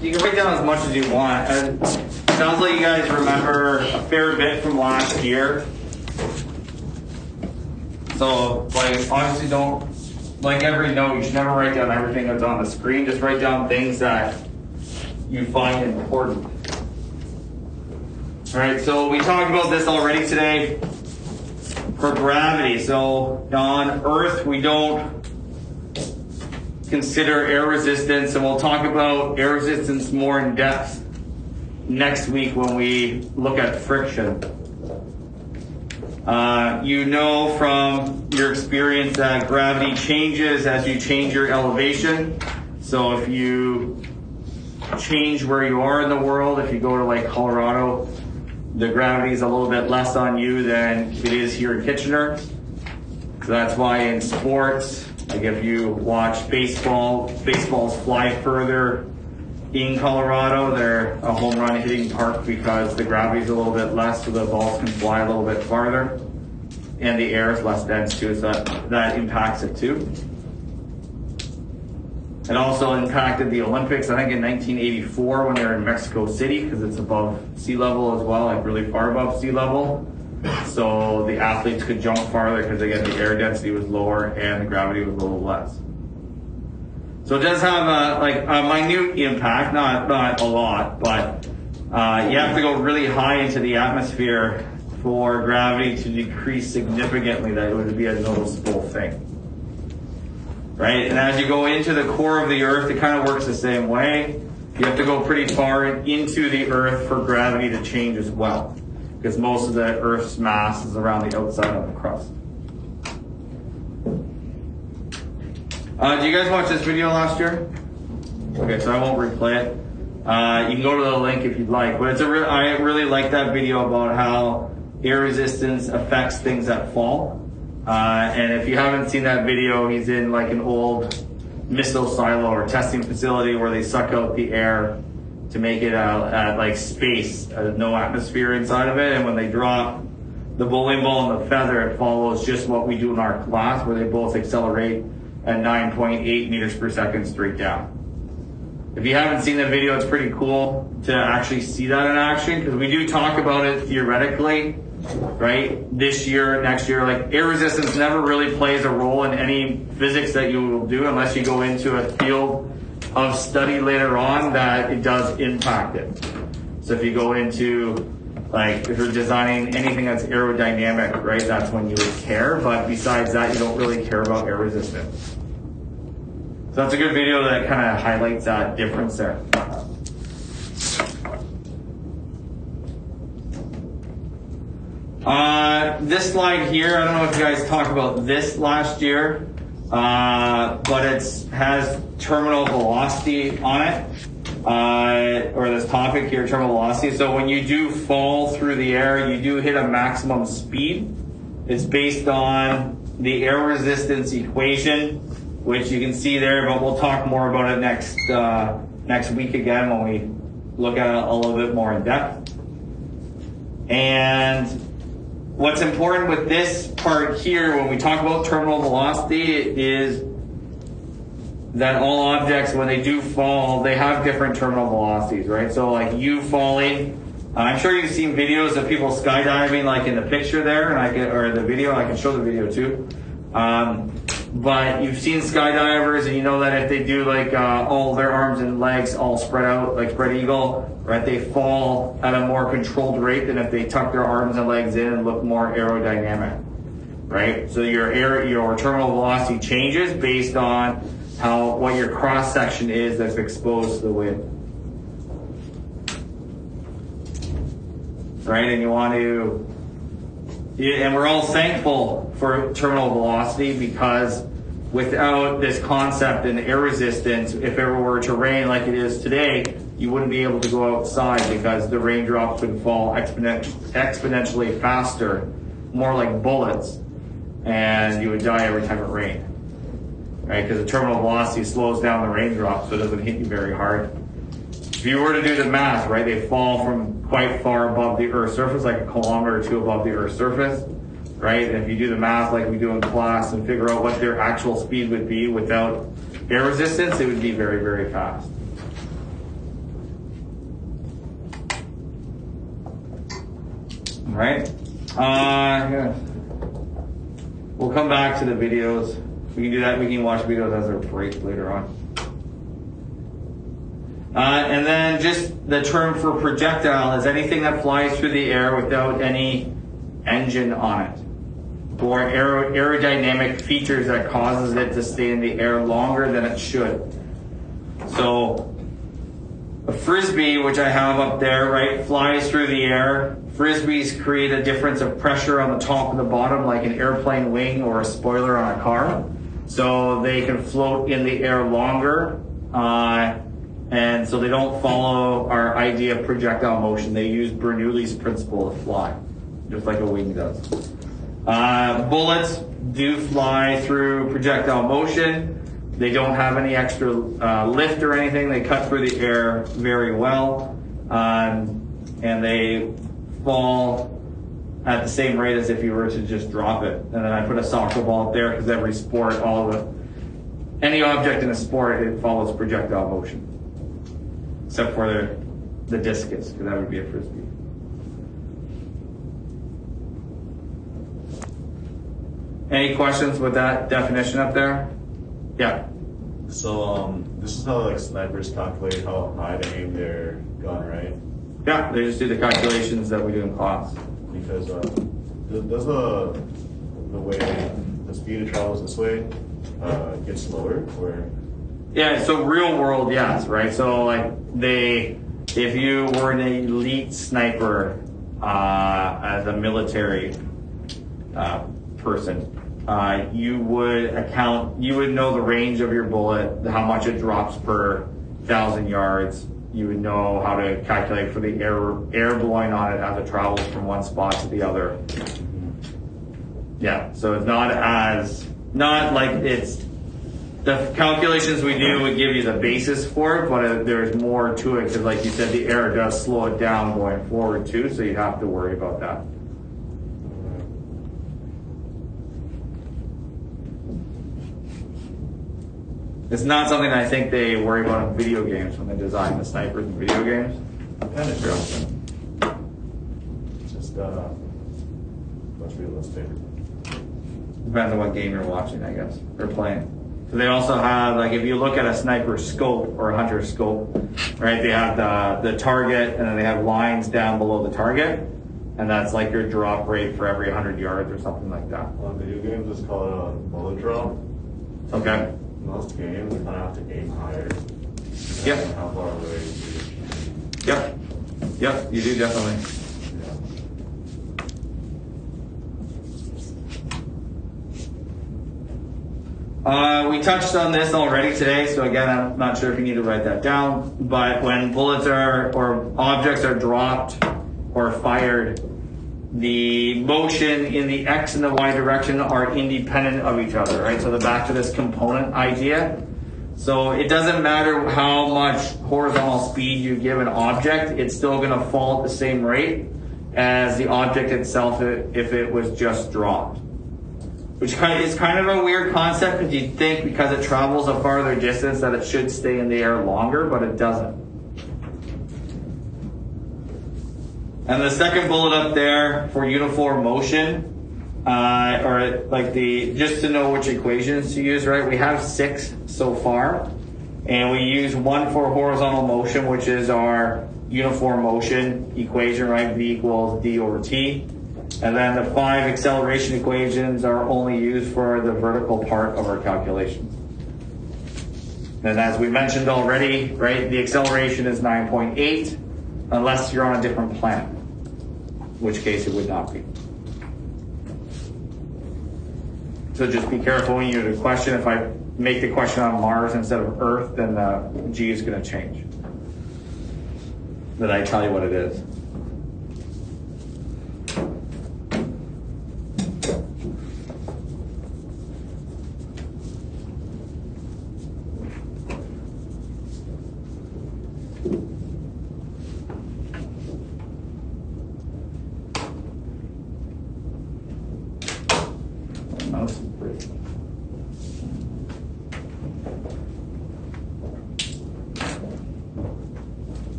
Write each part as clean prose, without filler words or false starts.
can write down as much as you want. Sounds like you guys remember a fair bit from last year. So, like, obviously don't, like every note, you should never write down everything that's on the screen. Just write down things that you find important. All right, so we talked about this already today for gravity. So on Earth, we don't consider air resistance, and we'll talk about air resistance more in depth next week when we look at friction. You know from your experience that gravity changes as you change your elevation. So if you change where you are in the world, if you go to like Colorado, the gravity is a little bit less on you than it is here in Kitchener. So that's why in sports, like if you watch baseballs fly further in Colorado. They're a home run hitting park because the gravity is a little bit less, so the balls can fly a little bit farther. And the air is less dense too, so that impacts it too. It also impacted the Olympics, I think in 1984 when they were in Mexico City, because it's above sea level as well, like really far above sea level. So the athletes could jump farther because again the air density was lower and the gravity was a little less. So it does have a minute impact, not a lot, but you have to go really high into the atmosphere for gravity to decrease significantly, that it would be a noticeable thing. Right? And as you go into the core of the Earth, it kind of works the same way. You have to go pretty far into the Earth for gravity to change as well, because most of the Earth's mass is around the outside of the crust. Do you guys watch this video last year? Okay, so I won't replay it. You can go to the link if you'd like, but I really like that video about how air resistance affects things that fall. And if you haven't seen that video, he's in like an old missile silo or testing facility where they suck out the air to make it like space, no atmosphere inside of it. And when they drop the bowling ball and the feather, it follows just what we do in our class, where they both accelerate at 9.8 meters per second straight down. If you haven't seen the video, it's pretty cool to actually see that in action, because we do talk about it theoretically, right? This year, next year, like air resistance never really plays a role in any physics that you will do unless you go into a field of study later on that it does impact it. So if you go into, like, if you're designing anything that's aerodynamic, right, that's when you would care, but besides that, you don't really care about air resistance. So that's a good video that kind of highlights that difference there. This slide here, I don't know if you guys talked about this last year, but it has terminal velocity on it, or this topic here, terminal velocity. So when you do fall through the air, you do hit a maximum speed. It's based on the air resistance equation, which you can see there, but we'll talk more about it next week again when we look at it a little bit more in depth. And what's important with this part here, when we talk about terminal velocity, is that all objects, when they do fall, they have different terminal velocities, right? So like you falling, I'm sure you've seen videos of people skydiving, like in the picture there, and or the video, I can show the video too. But you've seen skydivers, and you know that if they do like all their arms and legs all spread out, like spread eagle, right, they fall at a more controlled rate than if they tuck their arms and legs in and look more aerodynamic, right? So your terminal velocity changes based on what your cross section is that's exposed to the wind, right? And you want to. And we're all thankful for terminal velocity, because without this concept in air resistance, if it were to rain like it is today, you wouldn't be able to go outside because the raindrops would fall exponentially faster, more like bullets, and you would die every time it rained, right? Because the terminal velocity slows down the raindrops so it doesn't hit you very hard. If you were to do the math, right, they fall from quite far above the Earth's surface, like a kilometer or two above the Earth's surface, right? And if you do the math like we do in class and figure out what their actual speed would be without air resistance, it would be very, very fast. right? Yeah. We'll come back to the videos. We can do that. We can watch videos as they're break later on. And then just the term for projectile is anything that flies through the air without any engine on it, or aerodynamic features that causes it to stay in the air longer than it should. So a frisbee, which I have up there, right, flies through the air. Frisbees create a difference of pressure on the top and the bottom, like an airplane wing or a spoiler on a car. So they can float in the air longer, and so they don't follow our idea of projectile motion. They use Bernoulli's principle to fly, just like a wing does. Bullets do fly through projectile motion. They don't have any extra lift or anything. They cut through the air very well, and they fall at the same rate as if you were to just drop it. And then I put a soccer ball up there because every sport, any object in a sport, it follows projectile motion, except for the discus, because that would be a frisbee. Any questions with that definition up there? Yeah. So this is how like snipers calculate how high to aim their gun, right? Yeah, they just do the calculations that we do in class. Because does the way the speed it travels this way get slower, or? Yeah, so real world, yes, right? So like if you were an elite sniper as a military person, you would know the range of your bullet, how much it drops per 1,000 yards. You would know how to calculate for the air blowing on it as it travels from one spot to the other. Yeah, so it's not like it's, the calculations we do would give you the basis for it, but there's more to it because, like you said, the air does slow it down going forward too, so you have to worry about that. It's not something I think they worry about in video games when they design the snipers in video games. Kind of true. Just much realistic. Depends on what game you're watching, I guess, or playing. So they also have, like, if you look at a sniper scope or a hunter scope, right? They have the target, and then they have lines down below the target, and that's like your drop rate for every 100 yards or something like that. On video games, it's called a bullet drop. Okay. Most games, you kind of have to aim higher. Yep. How far away you Yep. Yep, you do definitely. We touched on this already today, so again, I'm not sure if you need to write that down, but when bullets or objects are dropped or fired, the motion in the X and the Y direction are independent of each other, right? So back to this component idea. So it doesn't matter how much horizontal speed you give an object, it's still gonna fall at the same rate as the object itself if it was just dropped. Which is kind of a weird concept because you'd think because it travels a farther distance that it should stay in the air longer, but it doesn't. And the second bullet up there for uniform motion, or like just to know which equations to use, right? We have 6 so far, and we use 1 for horizontal motion, which is our uniform motion equation, right? V equals D over T. And then the 5 acceleration equations are only used for the vertical part of our calculations. And as we mentioned already, right, the acceleration is 9.8, unless you're on a different planet, in which case it would not be. So just be careful when you do the question. If I make the question on Mars instead of Earth, then the G is going to change. Then I tell you what it is.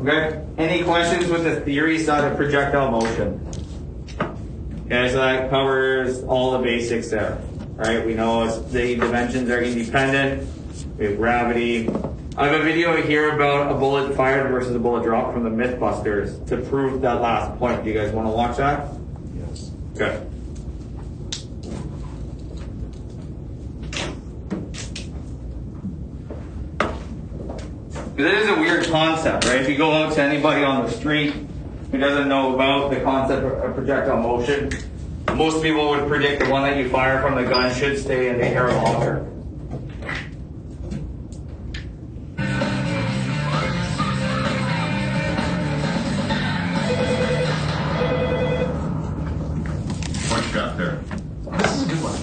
Okay, any questions with the theory side of projectile motion? Okay, so that covers all the basics there. Right, we know the dimensions are independent. We have gravity. I have a video here about a bullet fired versus a bullet dropped from the Mythbusters to prove that last point. Do you guys want to watch that? Yes. Okay. It is a weird concept, right? If you go out to anybody on the street who doesn't know about the concept of projectile motion, most people would predict the one that you fire from the gun should stay in the air longer. What you got there? This is a good one.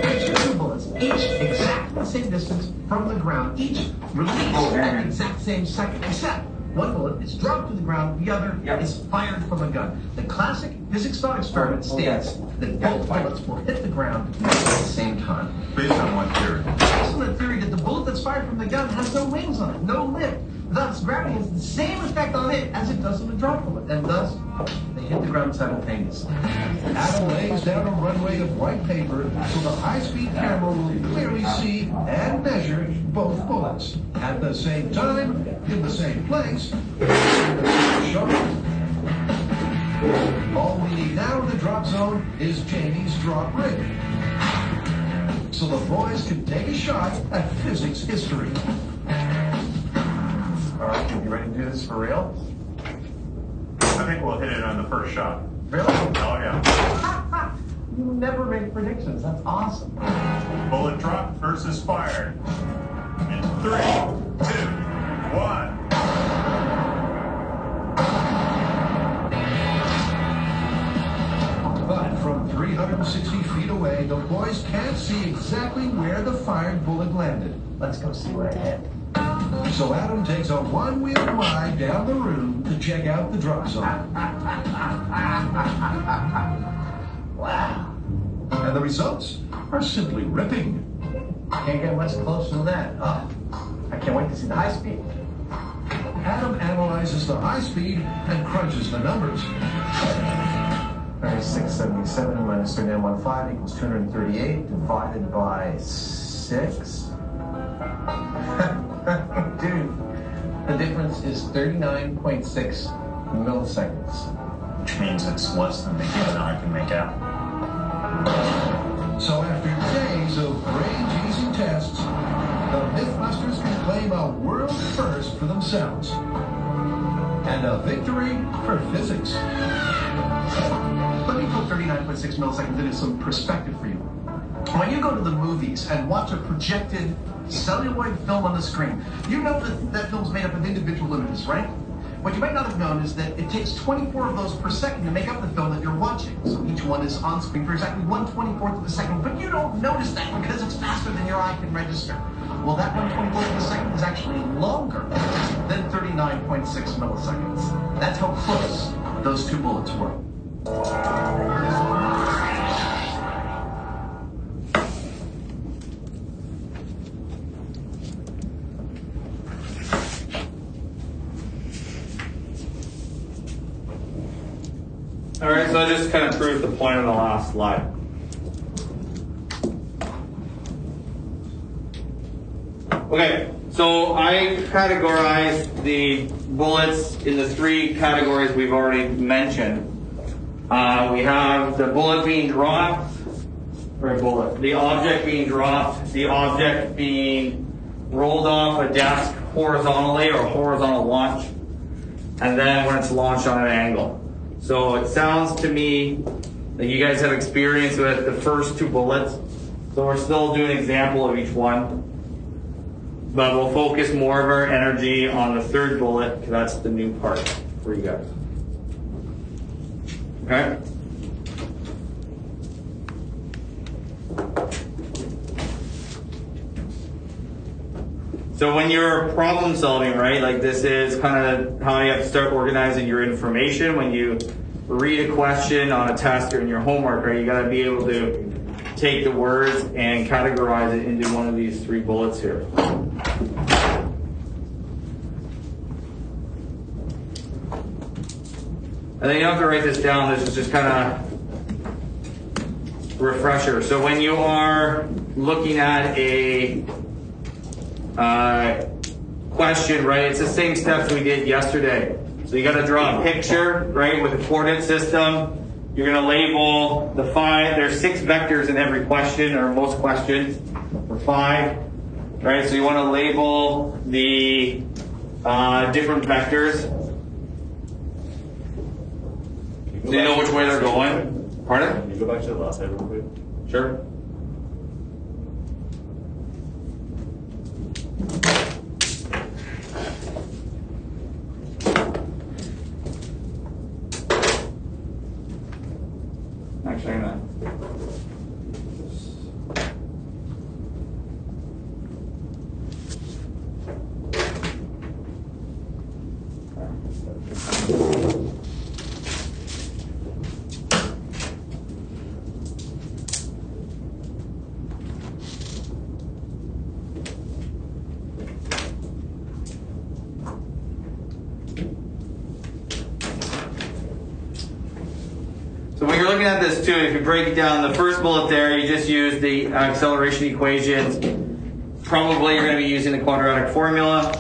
Picture two bullets, each exactly the same distance from the ground, each released at the exact same second, except one bullet is dropped to the ground, the other is fired from a gun. The classic physics thought experiment states that both bullets will hit the ground at the same time. Based on what theory? Based on the theory that the bullet that's fired from the gun has no wings on it, no lip. Thus, gravity has the same effect on it as it does on a drop bullet, and thus, they hit the ground simultaneously. Adam lays down a runway of white paper so the high-speed camera will clearly see and measure both bullets. At the same time, in the same place, all we need now in the drop zone is Jamie's drop rig. So the boys can take a shot at physics history. All right, you ready to do this for real? I think we'll hit it on the first shot. Really? Oh, yeah. You never make predictions. That's awesome. Bullet drop versus fired. In 3, 2, 1. But from 360 feet away, the boys can't see exactly where the fired bullet landed. Let's go see what I hit. So Adam takes a one-wheel ride down the room to check out the drop zone. Wow. And the results are simply ripping. Can't get much closer than that. Oh, I can't wait to see the high speed. Adam analyzes the high speed and crunches the numbers. 3677 minus 3915 equals 238 divided by 6. Dude, the difference is 39.6 milliseconds. Which means it's less than the given I can make out. So after days of brain-teasing tests, the Mythbusters can claim a world first for themselves. And a victory for physics. Let me put 39.6 milliseconds into some perspective for you. When you go to the movies and watch a projected celluloid film on the screen, you know that that film's made up of individual images, right? What you might not have known is that it takes 24 of those per second to make up the film that you're watching. So each one is on screen for exactly 1/24th of a second, but you don't notice that because it's faster than your eye can register. Well, that 1/24th of a second is actually longer than 39.6 milliseconds. That's how close those two bullets were. All right, so I just kind of proved the point on the last slide. Okay, so I categorized the bullets in the 3 categories we've already mentioned. We have the bullet being dropped, the object being dropped, the object being rolled off a desk horizontally or horizontal launch, and then when it's launched on an angle. So it sounds to me that you guys have experience with the first 2 bullets. So we're still doing an example of each one. But we'll focus more of our energy on the 3rd bullet because that's the new part for you guys. Okay? So when you're problem solving, right, like this is kind of how you have to start organizing your information. When you read a question on a test or in your homework, right, you got to be able to take the words and categorize it into one of these 3 bullets here. And then you don't have to write this down. This is just kind of refresher. So when you are looking at a question, right, it's the same steps we did yesterday. So you got to draw a picture, right, with a coordinate system. You're going to label the 5. There's 6 vectors in every question, or most questions, or 5, right? So you want to label the different vectors, so you know which way they're going. Pardon? Can you go back to the last slide real quick? Sure. Actually, I'm gonna. So when you're looking at this too, if you break it down, the first bullet there, you just use the acceleration equations. Probably you're going to be using the quadratic formula.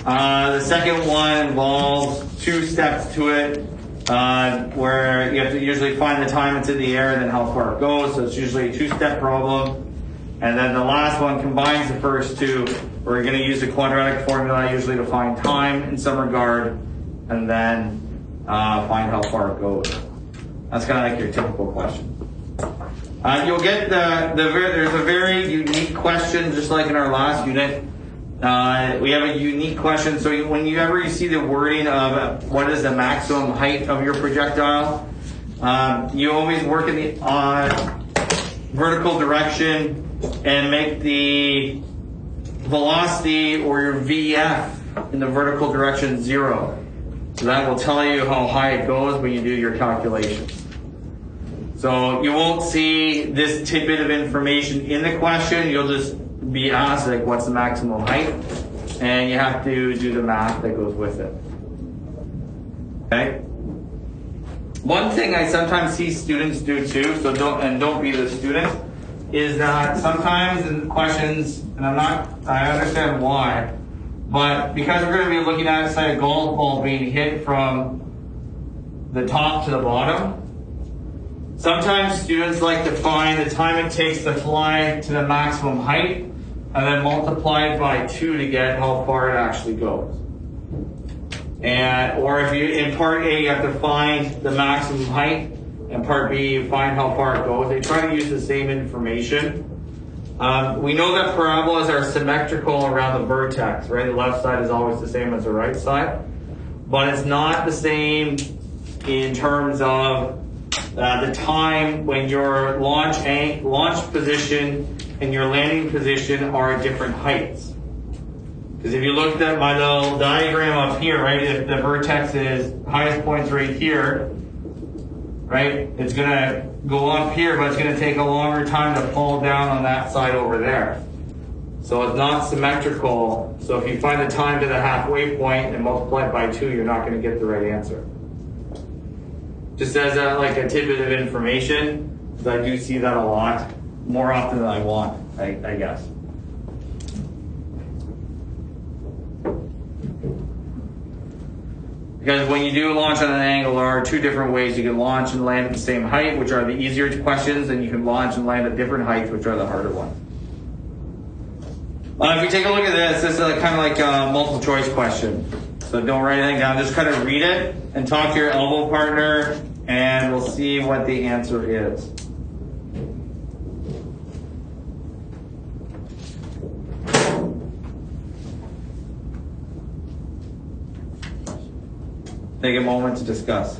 The second one involves 2 steps to it, where you have to usually find the time it's in the air and then how far it goes. So it's usually a 2-step problem. And then the last one combines the first 2, where you're going to use the quadratic formula usually to find time in some regard, and then find how far it goes. That's kind of like your typical question. You'll get there's a very unique question, just like in our last unit. We have a unique question. So when you see the wording of what is the maximum height of your projectile, you always work in the vertical direction and make the velocity or your VF in the vertical direction 0. So that will tell you how high it goes when you do your calculations. So you won't see this tidbit of information in the question. You'll just be asked, like, what's the maximum height? And you have to do the math that goes with it. Okay? One thing I sometimes see students do too, so don't be the student, is that sometimes in questions, and I understand why, but because we're going to be looking at, say, a golf ball being hit from the top to the bottom, sometimes students like to find the time it takes to fly to the maximum height and then multiply it by 2 to get how far it actually goes. Or if you, in part A, you have to find the maximum height, and part B, you find how far it goes. They try to use the same information. We know that parabolas are symmetrical around the vertex, right? The left side is always the same as the right side, but it's not the same in terms of the time when your launch position and your landing position are at different heights. Because if you looked at my little diagram up here, right, if the vertex is highest point's right here, right, it's going to go up here, but it's going to take a longer time to fall down on that side over there. So it's not symmetrical. So if you find the time to the halfway point and multiply it by 2, you're not going to get the right answer. Just as like a tidbit of information, because I do see that a lot, more often than I want, I guess. Because when you do launch on an angle, there are 2 different ways. You can launch and land at the same height, which are the easier questions, and you can launch and land at different heights, which are the harder ones. If you take a look at this is kind of like a multiple choice question. So don't write anything down, just kind of read it and talk to your elbow partner, and we'll see what the answer is. Take a moment to discuss.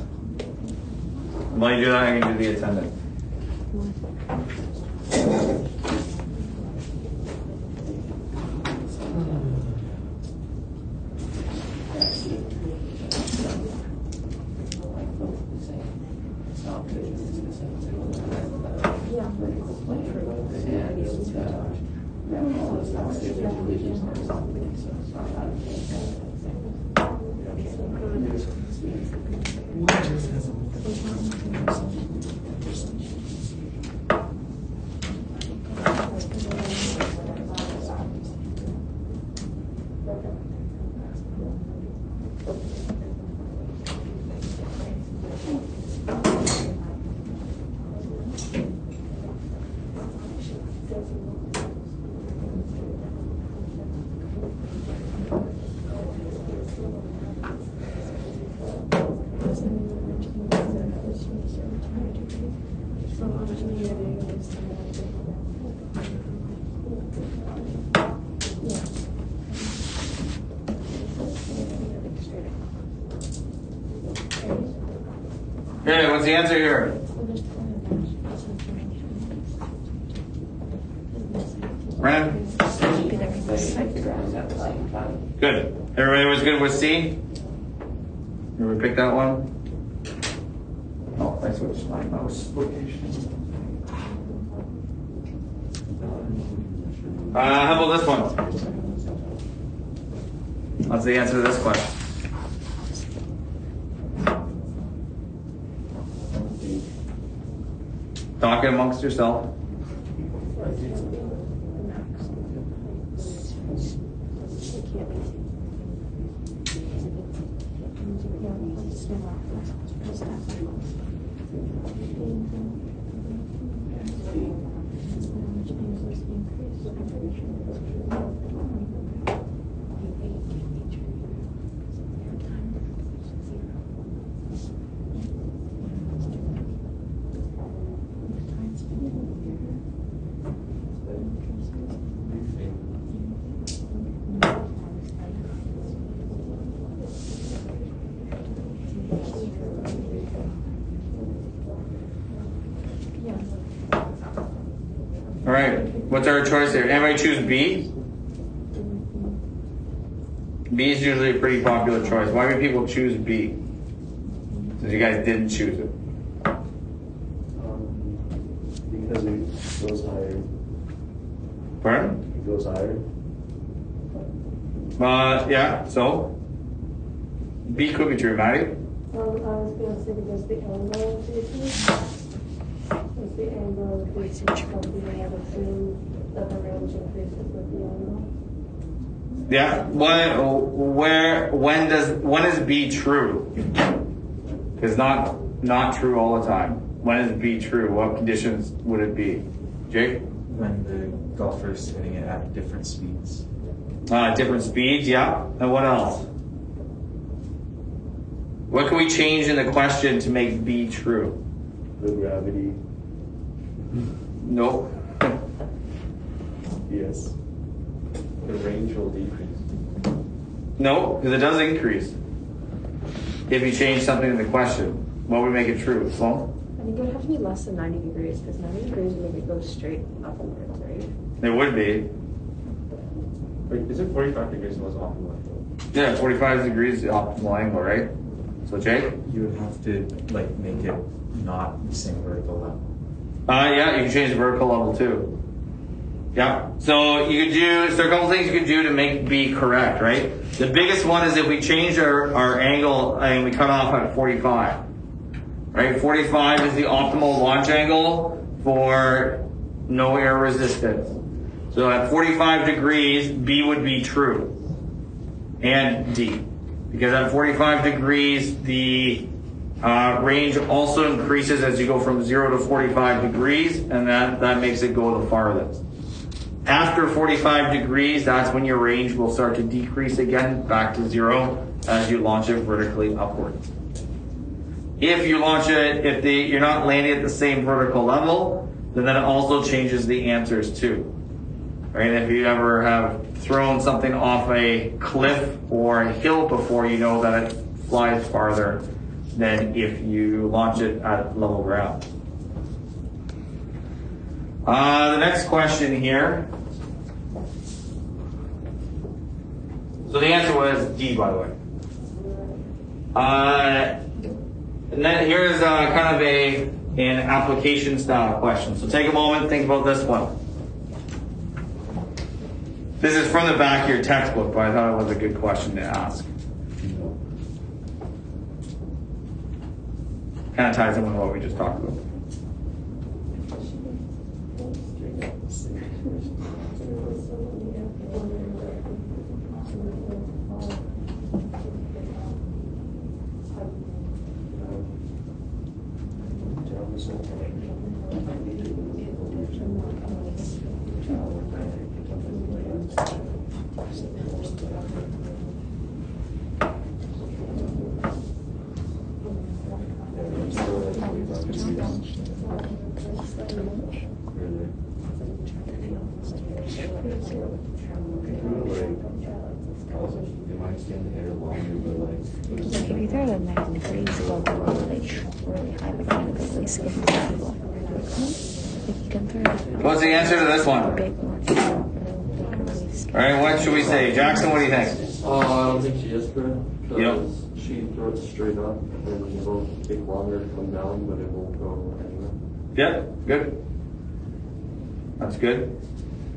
While you do that, I can do the attendance. Okay, what's the answer here? Brennan? Good. Everybody was good with C? Everybody pick that one? Oh, I switched my mouse location. How about this one? What's the answer to this question? Talk it amongst yourself. All right, what's our choice here? Anybody choose B? B is usually a pretty popular choice. Why do people choose B? Since you guys didn't choose it. Because it goes higher. Pardon? It goes higher. Yeah, so? B could be true, Maddie? I was going to say because the angle of the is the angle of the something I have assumed that the range increases with the angle. Yeah. When is B true? Because not true all the time. When is B true? What conditions would it be? Jake? When the golfer is hitting it at different speeds. Different speeds, yeah. And what else? What can we change in the question to make B true? The gravity. Nope. Yes. The range will decrease. No, because it does increase. If you change something in the question, what would make it true? Sloan? I think it would have to be less than 90 degrees because 90 degrees would make it go straight upwards, right? It would be. Wait, is it 45 degrees was optimal? Yeah, 45 degrees is the optimal angle, right? So Jake? You would have to like make it not the same vertical level. Yeah, you can change the vertical level too. Yeah. So you could do, so a couple things you could do to make B correct, right? The biggest one is if we change our angle and we cut off at 45. Right? 45 is the optimal launch angle for no air resistance. So at 45 degrees, B would be true. And D. Because at 45 degrees, the range also increases as you go from 0 to 45 degrees, and that makes it go the farthest. After 45 degrees, that's when your range will start to decrease again back to 0 as you launch it vertically upwards. If you launch it, if you're not landing at the same vertical level, then that also changes the answers too. Right? If you ever have thrown something off a cliff or a hill before, you know that it flies farther than if you launch it at level ground. The next question here. So the answer was D, by the way. And then here's kind of an application style question. So take a moment, think about this one. This is from the back of your textbook, but I thought it was a good question to ask. Kind of ties in with what we just talked about. Like if you throw it at 90 degrees, it'll go like really high mechanical release if it's stable. Like you can throw it. What's the answer to this one? Big one. All right, what should we say? Jackson, what do you think? I don't think she is good. Yep. She throws it straight up and it'll take longer to come down, but it won't go anywhere. Yeah, good. That's good.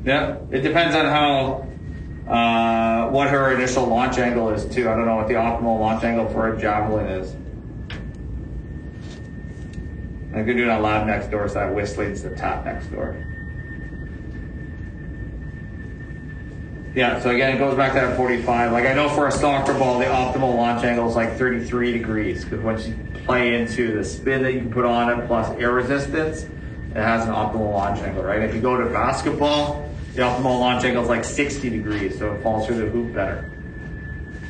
Yeah, it depends on how, what her initial launch angle is too. I don't know what the optimal launch angle for a javelin is. I could do a lab next door, so that Whistling's the tap next door. Yeah, so again, it goes back to that 45. Like I know for a soccer ball, the optimal launch angle is like 33 degrees because once you play into the spin that you can put on it plus air resistance, it has an optimal launch angle, right? If you go to basketball, the optimal launch angle is like 60 degrees, so it falls through the hoop better.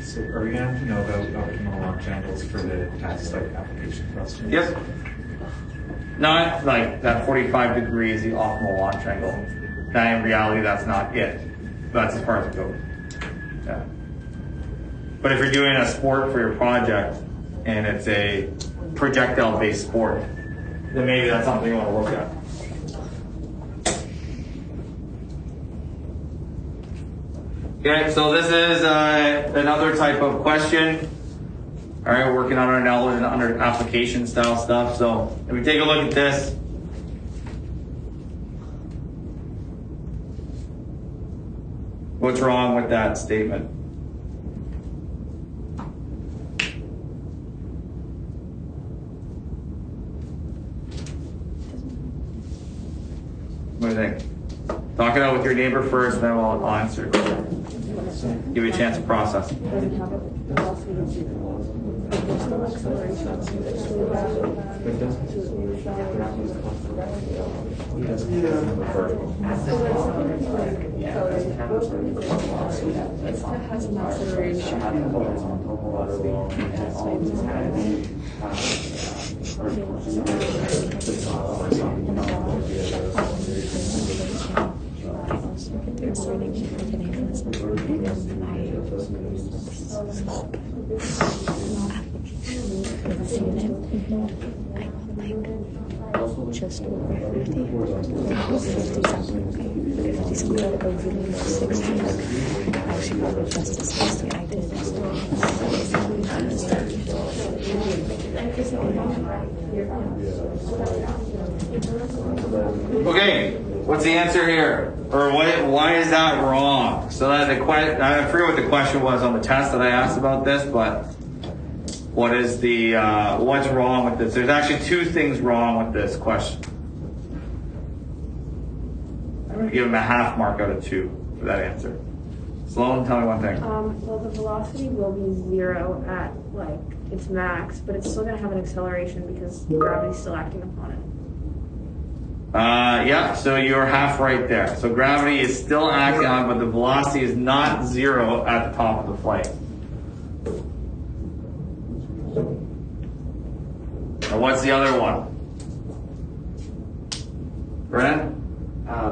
So are we gonna have to know about optimal launch angles for the test, like application questions? Yep. Not like that 45 degrees, the optimal launch angle. Now in reality, that's not it. That's as far as it goes. Yeah. But if you're doing a sport for your project and it's a projectile-based sport, then maybe that's something you want to look at. Okay, so this is another type of question. All right, we're working on our now under application style stuff. So if we take a look at this, what's wrong with that statement? What do you think? Talk it out with your neighbor first, then I'll answer. Give you a chance to process. Just over 50, 50 something, 50 something, over 60, actually probably just as 60, I did Okay, what's the answer here? Or why is that wrong? So that I forget what the question was on the test that I asked about this, but what is the, what's wrong with this? There's actually two things wrong with this question. I'm going to give him a half mark out of 2 for that answer. Sloan, tell me one thing. Well, the velocity will be 0 at like its max, but it's still going to have an acceleration because gravity's still acting upon it. Yeah, so you're half right there. So gravity is still acting on, but the velocity is not 0 at the top of the flight. And what's the other one? Brennan?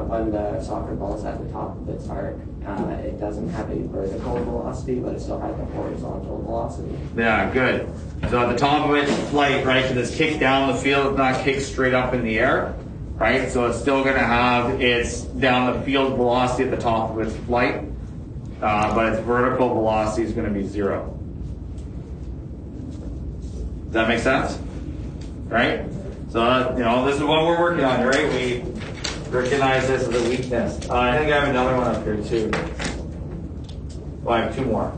When the soccer ball is at the top of its arc, it doesn't have a vertical velocity, but it still has a horizontal velocity. Yeah, good. So at the top of its flight, right, because it's kicked down the field, it's not kicked straight up in the air, right? So it's still going to have its down the field velocity at the top of its flight, but its vertical velocity is going to be 0. Does that make sense? Right? So, this is what we're working on, right? We recognize this as a weakness. I think I have another one up here too. Well, I have 2 more.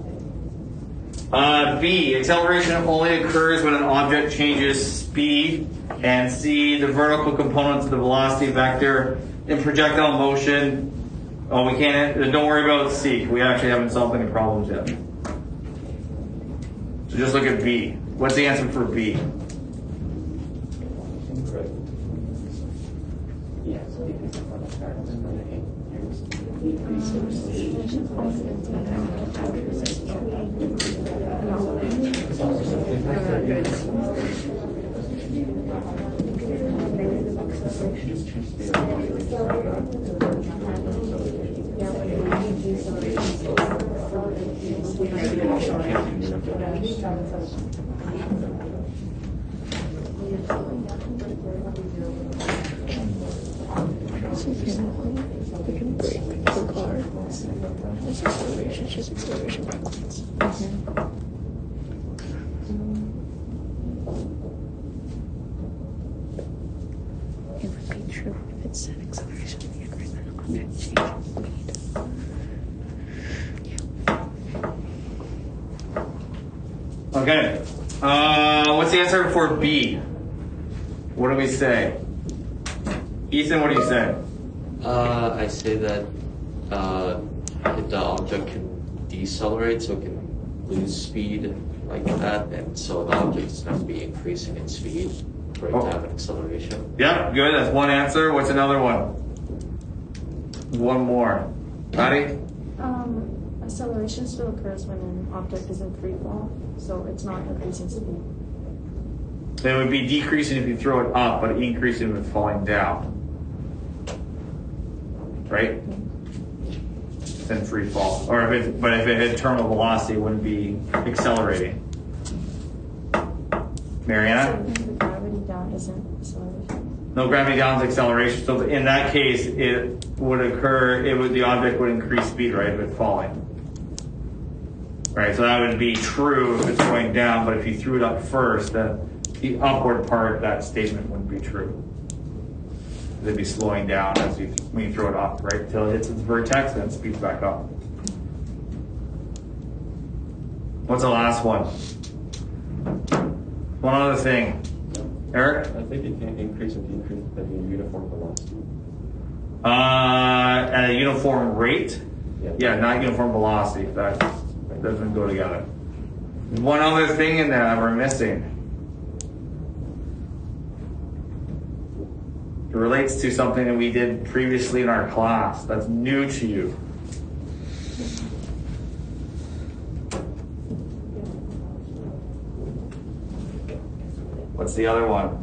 B, acceleration only occurs when an object changes speed. And C, the vertical components of the velocity vector in projectile motion. Oh, we can't, don't worry about C. We actually haven't solved any problems yet. So just look at B. What's the answer for B? Yes, because when it starts from So we can break the car. This acceleration, just acceleration backwards. It would be true if it said acceleration in the agreement object change speed. Okay. What's the answer for B? What do we say? Ethan, what do you say? I say that if the object can decelerate, so it can lose speed like that, and so the object is going to be increasing in speed for it to have an acceleration. Yeah, good. That's one answer. What's another one? One more. Patty? Acceleration still occurs when an object is in free fall, so it's not increasing speed. It would be decreasing if you throw it up, but increasing if it's falling down. Right? It's in free fall. Or if it had terminal velocity, it wouldn't be accelerating. Mariana? So the gravity down isn't acceleration. No, gravity down is acceleration. So in that case, it would occur, the object would increase speed, right, if it's falling. Right, so that would be true if it's going down, but if you threw it up first, then the upward part of that statement wouldn't be true. They'd be slowing down when you throw it up, right, until it hits its vertex and it speeds back up. What's the last one? One other thing. Eric? I think it can increase and decrease at a uniform velocity. At a uniform rate? Yeah. Yeah, not uniform velocity. That doesn't go together. One other thing in there we're missing. It relates to something that we did previously in our class that's new to you. What's the other one?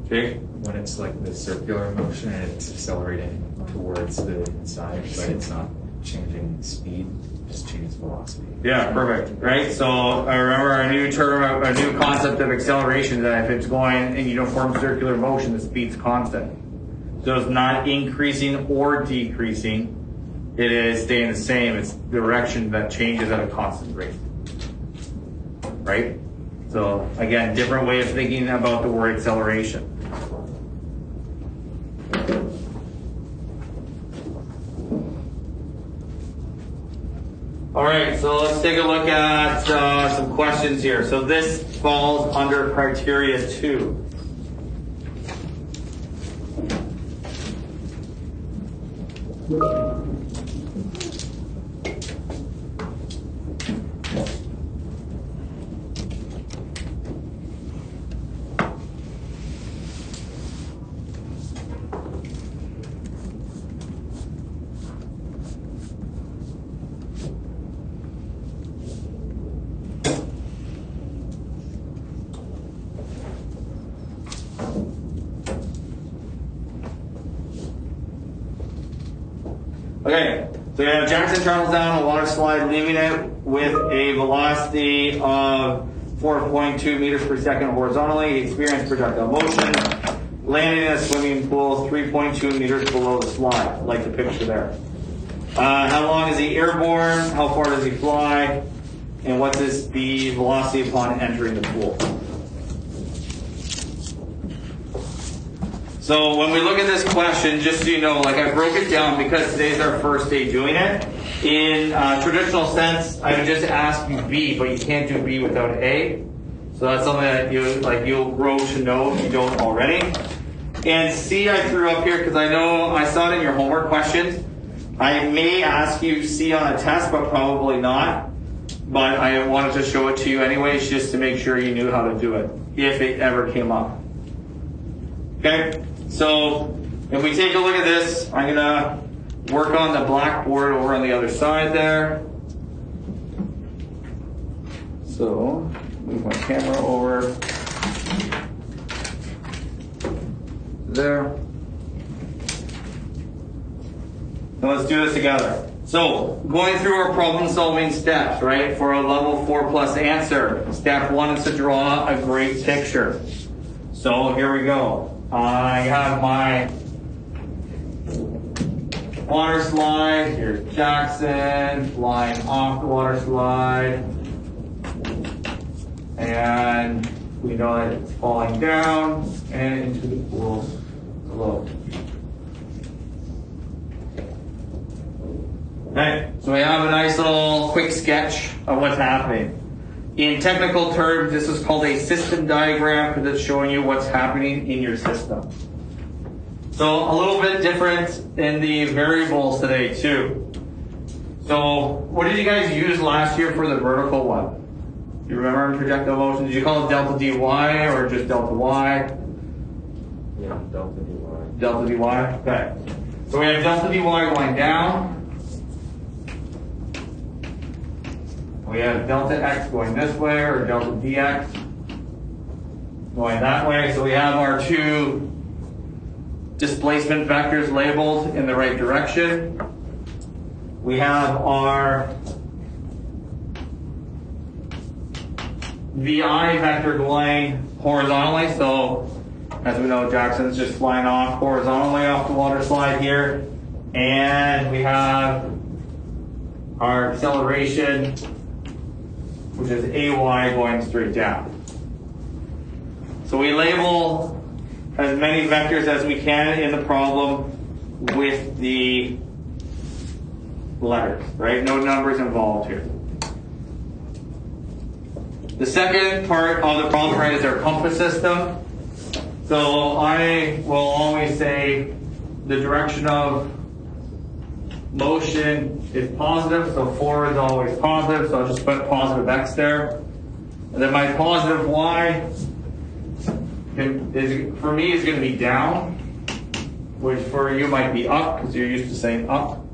Jake? When it's like the circular motion and it's accelerating towards the inside, but it's not changing speed, just changes velocity. Yeah, perfect. Right. So I remember our new term, a new concept of acceleration, that if it's going in uniform circular motion, the speed's constant. So it's not increasing or decreasing. It is staying the same. It's direction that changes at a constant rate. Right. So again, different way of thinking about the word acceleration. All right, so let's take a look at some questions here. So this falls under criteria 2. Okay, so we have Jackson travels down a water slide, leaving it with a velocity of 4.2 meters per second horizontally. He experienced projectile motion, landing in a swimming pool 3.2 meters below the slide, like the picture there. How long is he airborne? How far does he fly? And what is the velocity upon entering the pool? So when we look at this question, just so you know, like I broke it down because today's our first day doing it. In traditional sense, I would just ask you B, but you can't do B without A. So that's something that you'll grow to know if you don't already. And C I threw up here because I know I saw it in your homework questions. I may ask you C on a test, but probably not. But I wanted to show it to you anyways, just to make sure you knew how to do it, if it ever came up. Okay? So if we take a look at this, I'm gonna work on the blackboard over on the other side there. So move my camera over there. Now let's do this together. So, going through our problem solving steps, right, for a level 4+ answer. Step 1 is to draw a great picture. So here we go. I have my water slide. Here's Jackson flying off the water slide. And we know that it's falling down and into the pool below. Okay, so we have a nice little quick sketch of what's happening. In technical terms, this is called a system diagram because it's showing you what's happening in your system. So a little bit different in the variables today too. So what did you guys use last year for the vertical one? You remember in projectile motion? Did you call it delta dy or just delta y? Yeah, delta dy. Delta dy, okay. So we have delta dy going down. We have delta x going this way, or delta dx going that way. So we have our two displacement vectors labeled in the right direction. We have our VI vector going horizontally. So as we know, Jackson's just flying off horizontally off the water slide here. And we have our acceleration, which is AY going straight down. So we label as many vectors as we can in the problem with the letters, right? No numbers involved here. The second part of the problem, right, is our compass system. So I will always say the direction of motion is positive, so forward is always positive, so I'll just put positive x there. And then my positive y for me is going to be down, which for you might be up because you're used to saying up.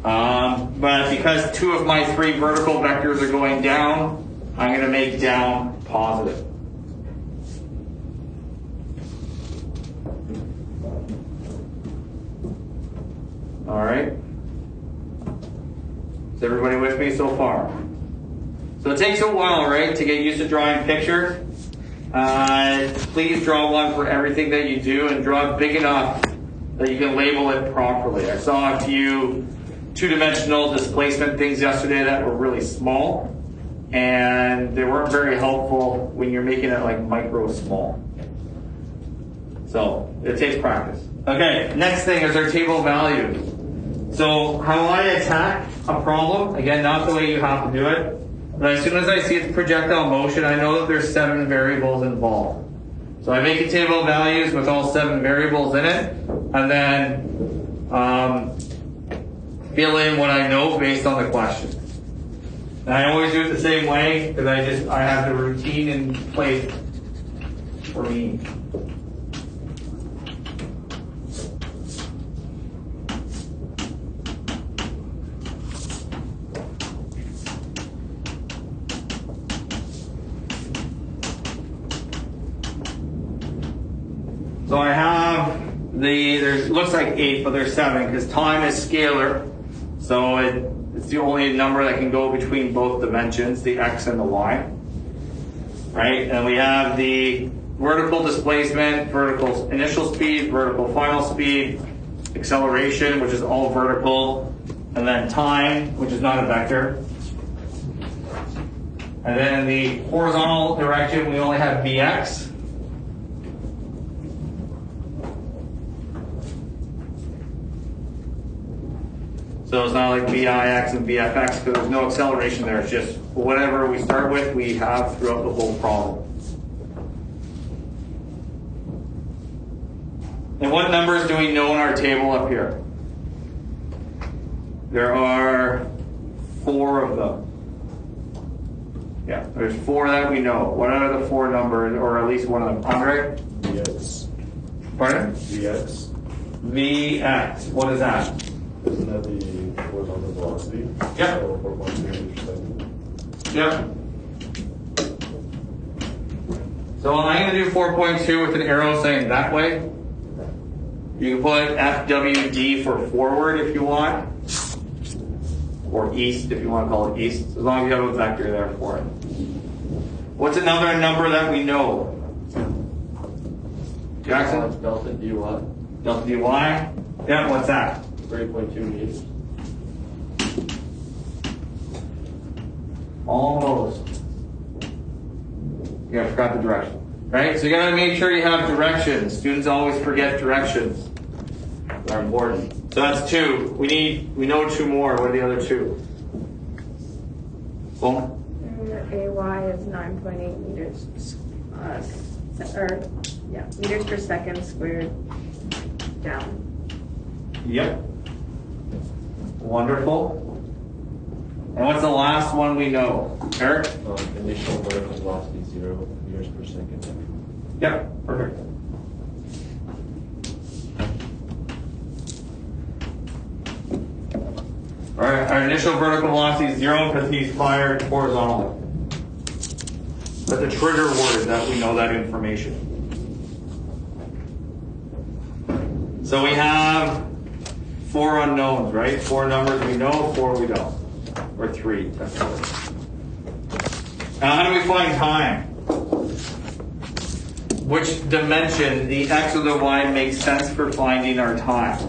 But because two of my three vertical vectors are going down, I'm going to make down positive. All right. Is everybody with me so far? So it takes a while, right, to get used to drawing pictures. Please draw one for everything that you do and draw it big enough that you can label it properly. I saw a few two-dimensional displacement things yesterday that were really small, and they weren't very helpful when you're making it like micro small. So it takes practice. Okay, next thing is our table of values. So how I attack a problem, again, not the way you have to do it, but as soon as I see it's projectile motion, I know that there's 7 variables involved. So I make a table of values with all 7 variables in it, and then fill in what I know based on the question. And I always do it the same way because I have the routine in place for me. So I have there's looks like 8, but there's 7 because time is scalar. So it's the only number that can go between both dimensions, the x and the y. Right? And we have the vertical displacement, vertical initial speed, vertical final speed, acceleration, which is all vertical, and then time, which is not a vector. And then in the horizontal direction, we only have Vx. So it's not like Vix and Vfx because there's no acceleration there. It's just whatever we start with, we have throughout the whole problem. And what numbers do we know in our table up here? There are 4 of them. Yeah, there's 4 that we know. What are the 4 numbers, or at least one of them? Andre? Vx. Pardon? Vx. Vx. What is that? Isn't that the horizontal velocity? Yep. So 4.2 meters per second. Yep. So I'm going to do 4.2 with an arrow saying that way. You can put FWD for forward if you want, or east if you want to call it east, as long as you have a vector there for it. What's another number that we know? Jackson? Delta dy. Delta dy? Yeah, what's that? 3.2 meters. Almost. Yeah, I forgot the direction. Right? So you gotta make sure you have directions. Students always forget directions. They're important. So that's 2. We know 2 more. What are the other 2? Boom. AY is 9.8 meters, meters per second squared down. Yep. Wonderful. And what's the last one we know? Eric? Initial vertical velocity 0 meters per second. Yep, perfect. All right, our initial vertical velocity is 0 because he's fired horizontally. But the trigger word is that we know that information. So we have 4 unknowns, right? 4 numbers we know, 4 we don't. Or 3, technically. Now, how do we find time? Which dimension, the x or the y, makes sense for finding our time?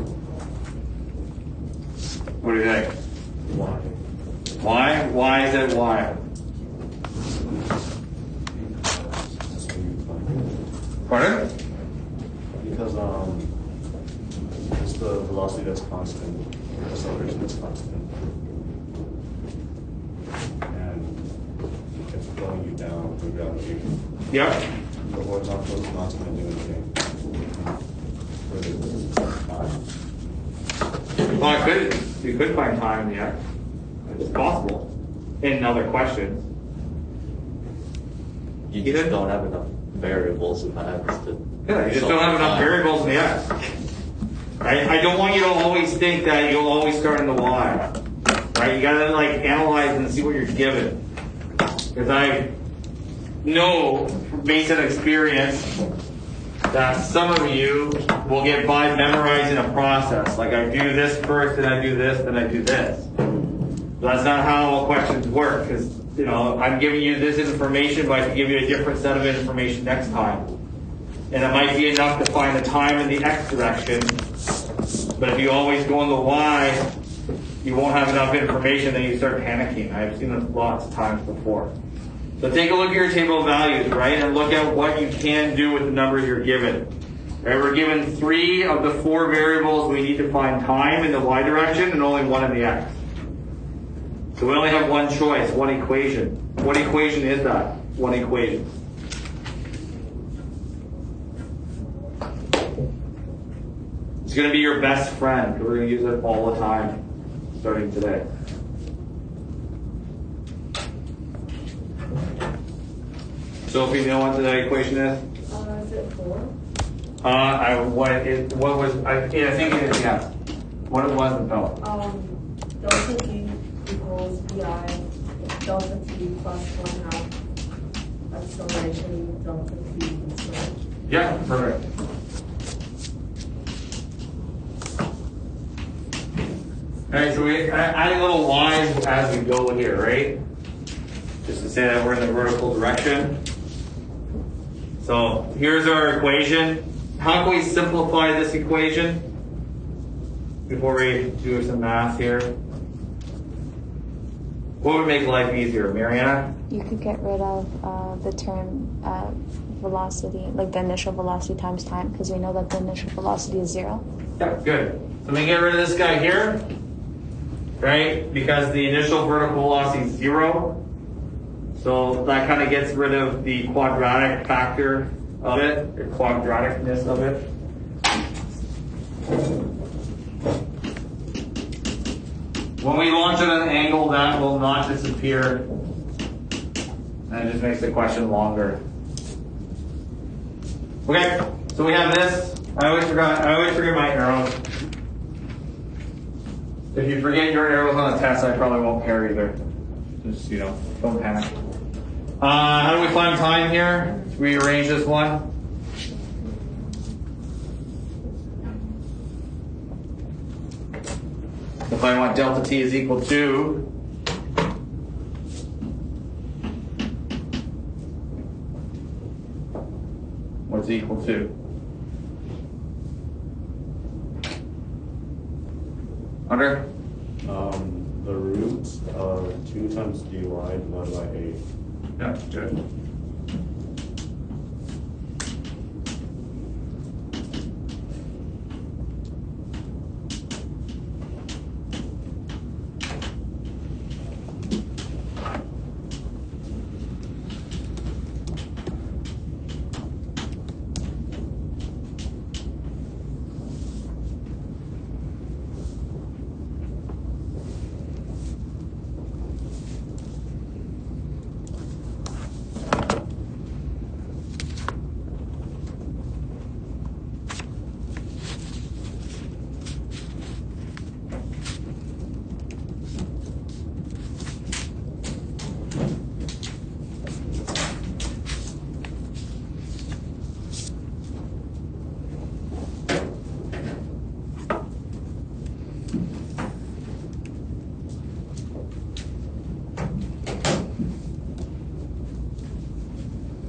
What do you think? Y. Why? Why is it y? Pardon? Because it's the velocity that's constant, the acceleration that's constant. And it's flowing you down through gravity. Yep. The horizontal is not going to do anything. Well, you could find time in the x. It's possible. In other questions. You just don't have enough variables in the x to. Yeah, you just don't have enough variables in the x. I don't want you to always think that you'll always start in the y. Right? You gotta like analyze and see what you're given. Because I know based on experience that some of you will get by memorizing a process. Like I do this first, then I do this, then I do this. But that's not how questions work, because I'm giving you this information, but I can give you a different set of information next time. And it might be enough to find the time in the x direction, but if you always go in the y, you won't have enough information, then you start panicking. I've seen this lots of times before. So take a look at your table of values, right? And look at what you can do with the numbers you're given. Right, we're given 3 of the 4 variables we need to find time in the y direction and only 1 in the x. So we only have one choice, one equation. What equation is that? One equation. It's going to be your best friend, because we're going to use it all the time, starting today. So if you know what the equation is? Is it 4? I think it is, yes. What it was, no. Delta T equals BI, delta T plus 1/2 acceleration, delta T squared. Yeah, perfect. Alright, so we adding little lines as we go here, right? Just to say that we're in the vertical direction. So here's our equation. How can we simplify this equation before we do some math here? What would make life easier, Mariana? You could get rid of the term velocity, like the initial velocity times time, because we know that the initial velocity is 0. Yeah, good. So we get rid of this guy here, right? Because the initial vertical velocity is 0. So that kind of gets rid of the quadratic factor of it, the quadraticness of it. When we launch at an angle, that will not disappear. And it just makes the question longer. Okay, so we have this. I always forget my arrows. If you forget your arrows on a test, I probably won't care either. Just, don't panic. How do we find time here? Let's rearrange this one. If I want delta t is equal to what's it equal to? Under? The root of 2 times dy divided by 8. Yeah, good.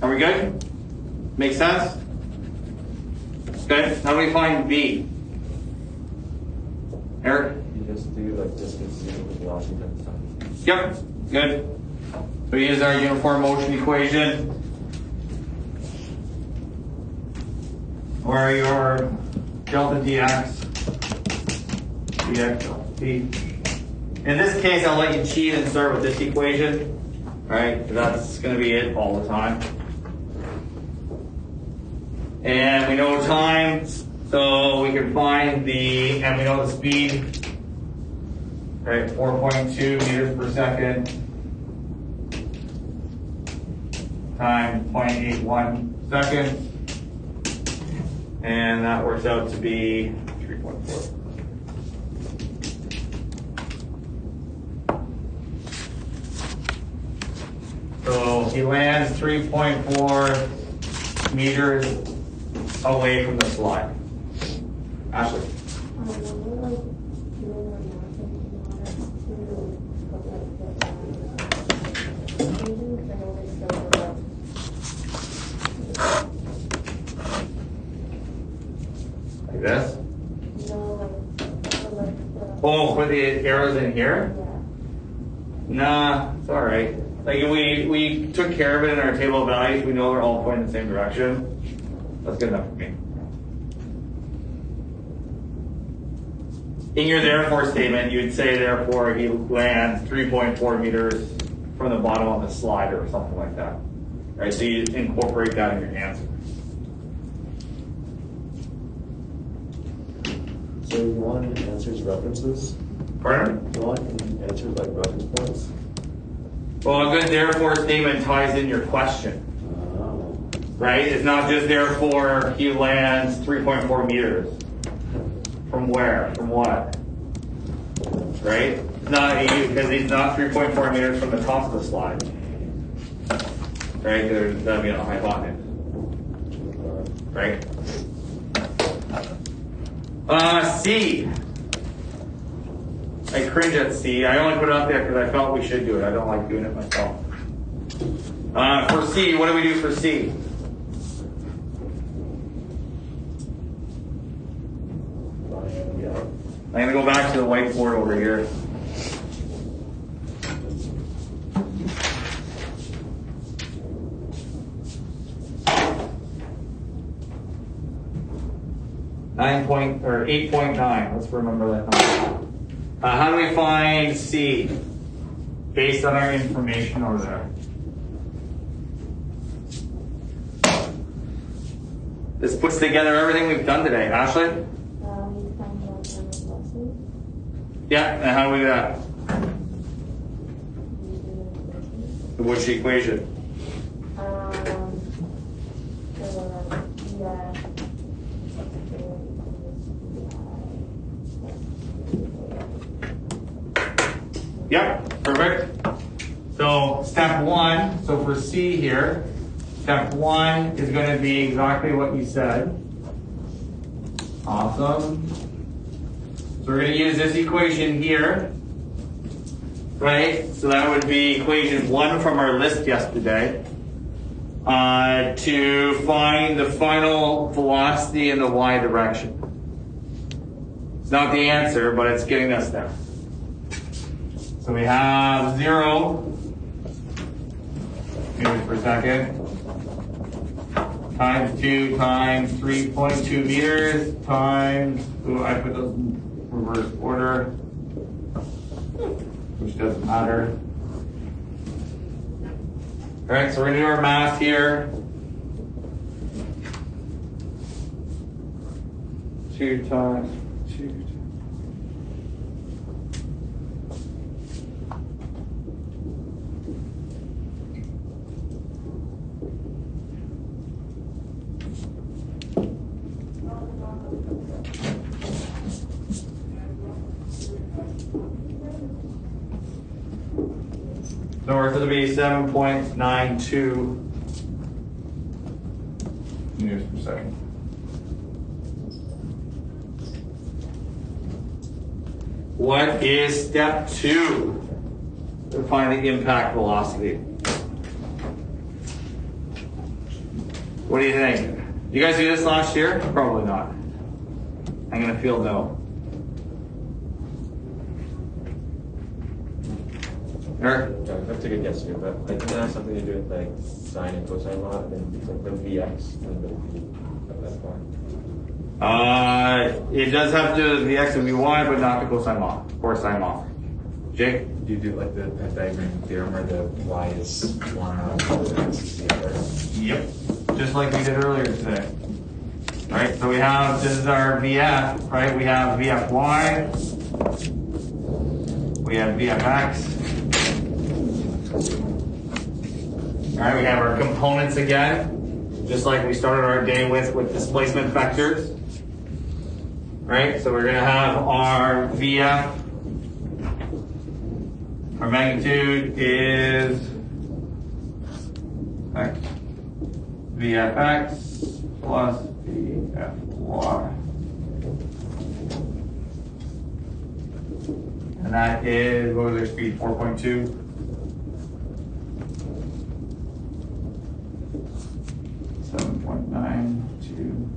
Are we good? Make sense? Good. How do we find B? Eric? You just do like distance with velocity times time. Yep. Good. So we use our uniform motion equation. Or your delta dx, dx delta t. In this case, I'll let you cheat and start with this equation. Right? That's going to be it all the time. And we know time, so we can find and we know the speed, right, 4.2 meters per second times 0.81 seconds, and that works out to be 3.4. So he lands 3.4 meters away from the slide. Ashley. Like this? Oh, put the arrows in here? Nah, it's all right. Like we took care of it in our table of values. We know they're all pointing in the same direction. That's good enough for me. In your therefore statement, you would say therefore he lands 3.4 meters from the bottom of the slider or something like that. Right? So you incorporate that in your answer. So you want answers references? Pardon? You want answers like reference points? Well, a good therefore statement ties in your question. Right? It's not just therefore he lands 3.4 meters. From where? From what? Right? It's not because he's not 3.4 meters from the top of the slide. Right? That'd be a hypotenuse. Right? C. I cringe at C. I only put it up there because I felt we should do it. I don't like doing it myself. For C, what do we do for C? I'm going to go back to the whiteboard over here. 8.9. Let's remember that number. How do we find C based on our information over there? This puts together everything we've done today. Ashley? Yeah, and how do we do that? Which equation? Yep, perfect. So step 1, so for C here, step 1 is going to be exactly what you said. Awesome. So we're going to use this equation here, right? So that would be equation 1 from our list yesterday, to find the final velocity in the y direction. It's not the answer, but it's getting us there. So we have 0 meters per second times 2 times 3.2 meters times, ooh, I put those in reverse order, which doesn't matter. All right, so we're gonna do our math here. 2 times 2. So we're going to be 7.92 meters per second. What is step 2 to find the impact velocity? What do you think? You guys do this last year? Probably not. I'm going to feel no. Eric? That's a good guess here, but I think that has something to do with like sine and cosine law, and then it's like the Vx and the V of that form. It does have to do with the x and Vy, but not the cosine law or sine law. Jake? Do you do like the Pythagorean theorem where the y is 1 and the x is the other? Yep. Just like we did earlier today. All right, so we have, this is our Vf, right? We have Vfy, we have Vfx. All right, we have our components again, just like we started our day with displacement vectors. Right, so we're going to have our Vf. Our magnitude is x, Vfx plus Vfy. And that is, what was their speed, 4.2? 7.92.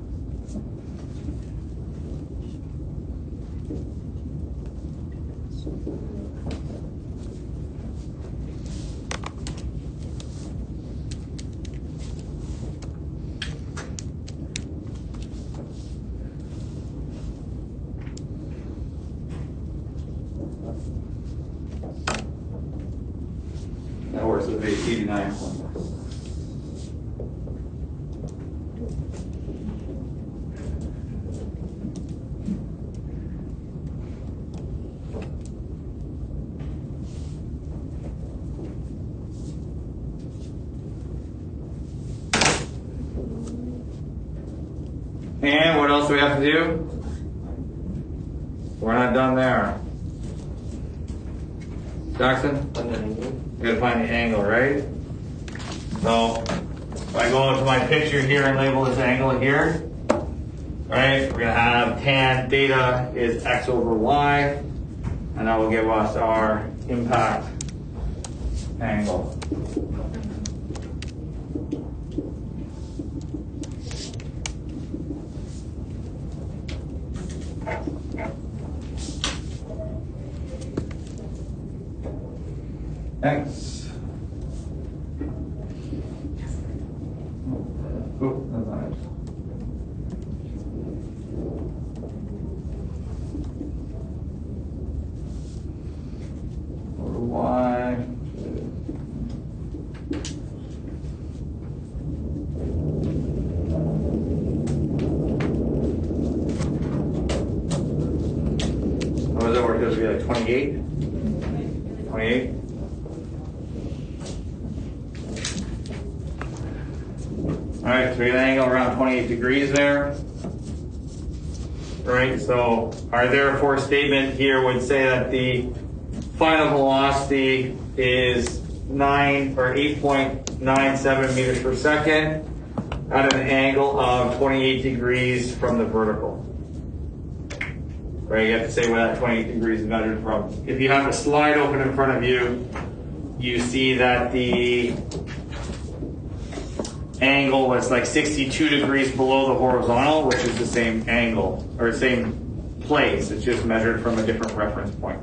That works with 89. And what else do we have to do? We're not done there. Jackson? We gotta find the angle, right? So if I go into my picture here and label this angle here, right? We're gonna have tan theta is x over y, and that will give us our impact angle. X. Oh, that's not it. Over Y. What does that work out to be, like 28? 28? All right, so we got an angle around 28 degrees there. Right, so our therefore statement here would say that the final velocity is 8.97 meters per second at an angle of 28 degrees from the vertical. right? You have to say where that 28 degrees is measured from. If you have the slide open in front of you, you see that the angle was like 62 degrees below the horizontal, which is the same angle, or same place. It's just measured from a different reference point.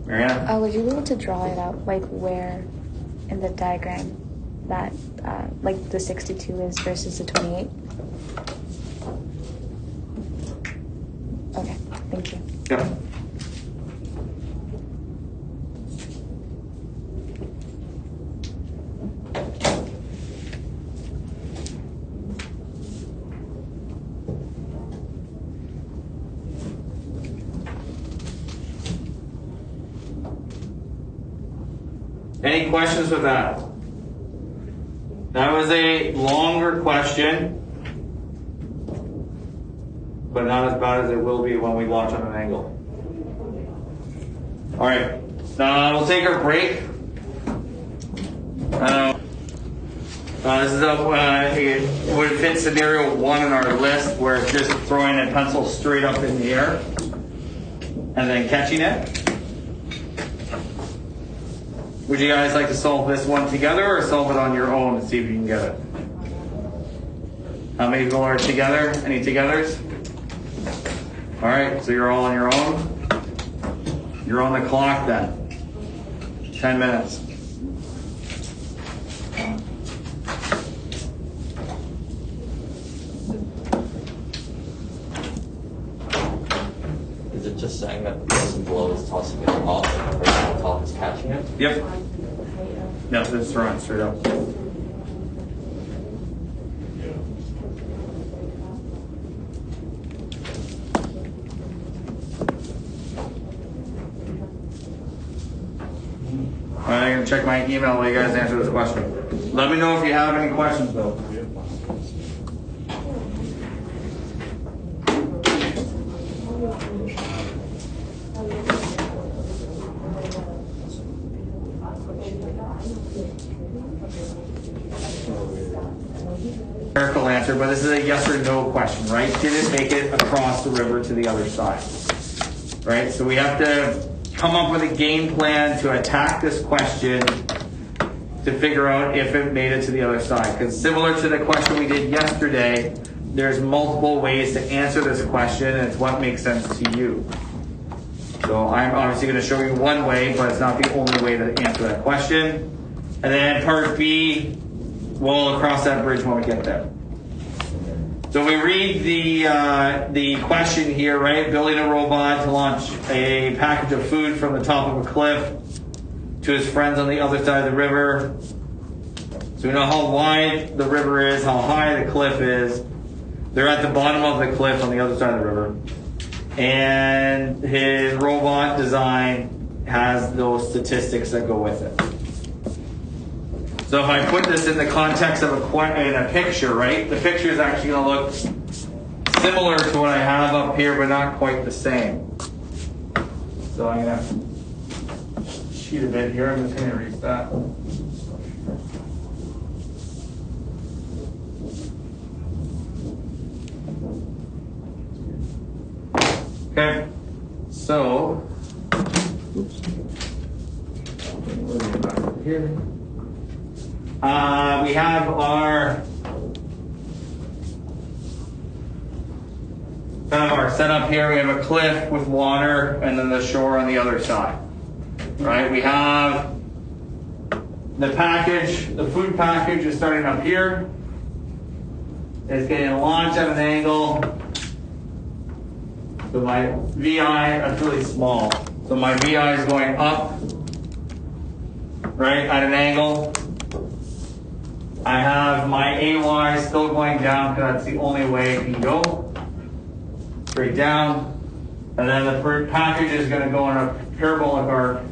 Mariana? Would you be able to draw it out, like where in the diagram that, like the 62 is versus the 28? Okay, thank you. Yeah. Any questions with that? That was a longer question, but not as bad as it will be when we watch on an angle. All right, we'll take our break. This is it would fit scenario 1 in our list, where it's just throwing a pencil straight up in the air and then catching it. Would you guys like to solve this one together or solve it on your own and see if you can get it? How many people are together? Any togethers? All right, so you're all on your own. You're on the clock then. 10 minutes. Is it just saying that the person below is tossing it off and the person on top is catching it? Yep. No, just throwing it straight up. All right, I'm gonna check my email while you guys answer this question. Let me know if you have any questions though. Numerical answer, but this is a yes or no question, right? Did it make it across the river to the other side? Right? So we have to come up with a game plan to attack this question to figure out if it made it to the other side. Because similar to the question we did yesterday, there's multiple ways to answer this question, and it's what makes sense to you. So I'm obviously going to show you one way, but it's not the only way to answer that question. And then part B, we'll cross that bridge when we get there. So we read the question here, right? Building a robot to launch a package of food from the top of a cliff to his friends on the other side of the river. So we know how wide the river is, how high the cliff is. They're at the bottom of the cliff on the other side of the river. And his robot design has those statistics that go with it. So if I put this in the context of a picture, right? The picture is actually going to look similar to what I have up here, but not quite the same. So I'm going to cheat a bit here. I'm just going to erase that. Okay. So, oops. We'll get back up here. We have our setup here. We have a cliff with water and then the shore on the other side. Right? We have the package, the food package is starting up here. It's getting launched at an angle. So my VI, that's really small. So my VI is going up, right, at an angle. I have my AY still going down because that's the only way it can go. Straight down. And then the package is going to go on a parabolic arc.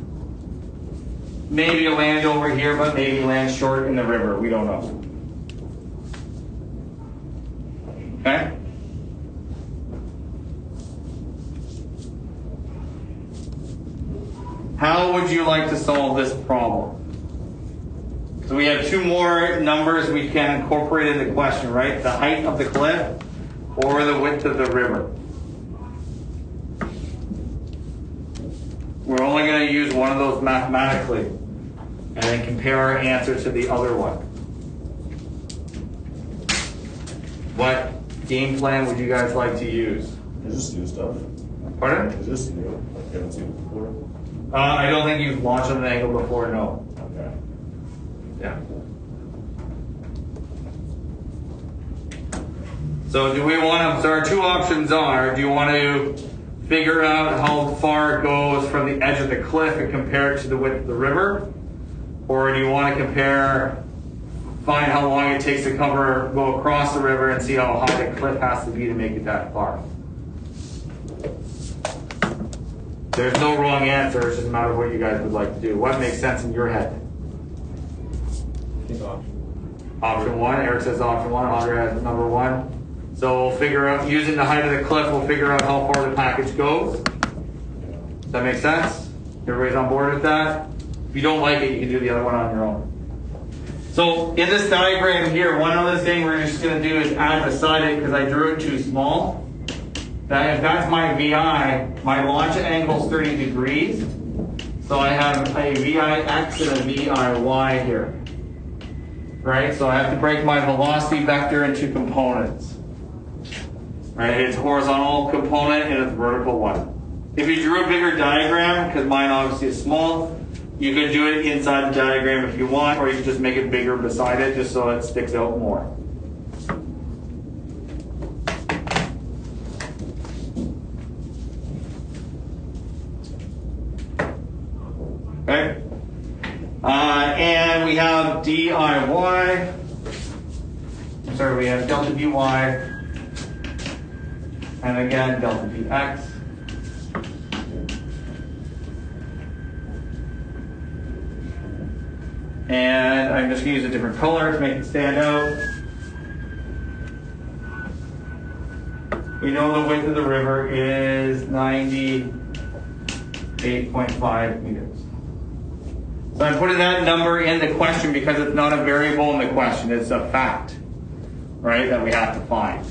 Maybe land over here, but maybe land short in the river. We don't know. Okay? How would you like to solve this problem? So we have two more numbers we can incorporate in the question, right? The height of the cliff or the width of the river. We're only going to use one of those mathematically and then compare our answer to the other one. What game plan would you guys like to use? Is this new stuff? Pardon? Is this new? Like, you haven't seen it before? I don't think you've launched an angle before, no. Okay. Yeah. So do we want to, so our two options are, do you want to figure out how far it goes from the edge of the cliff and compare it to the width of the river? Or do you want to compare, find how long it takes to go across the river and see how high the cliff has to be to make it that far? There's no wrong answer, it's just a matter of what you guys would like to do. What makes sense in your head? I think option. Option one, Eric says option one, Andre has number one. So we'll figure out, using the height of the cliff, we'll figure out how far the package goes. Does that make sense? Everybody's on board with that? If you don't like it, you can do the other one on your own. So in this diagram here, one other thing we're just going to do is add beside it because I drew it too small. That if that's my VI, my launch angle is 30 degrees. So I have a VIX and a VIY here. Right? So I have to break my velocity vector into components. Right? It's a horizontal component and it's a vertical one. If you drew a bigger diagram, because mine obviously is small, you can do it inside the diagram if you want, or you can just make it bigger beside it just so it sticks out more. Okay? And we have DIY. I'm sorry, we have delta dy. And again, delta dx. And I'm just going to use a different color to make it stand out. We know the width of the river is 98.5 meters. So I'm putting that number in the question because it's not a variable in the question, it's a fact, right, that we have to find.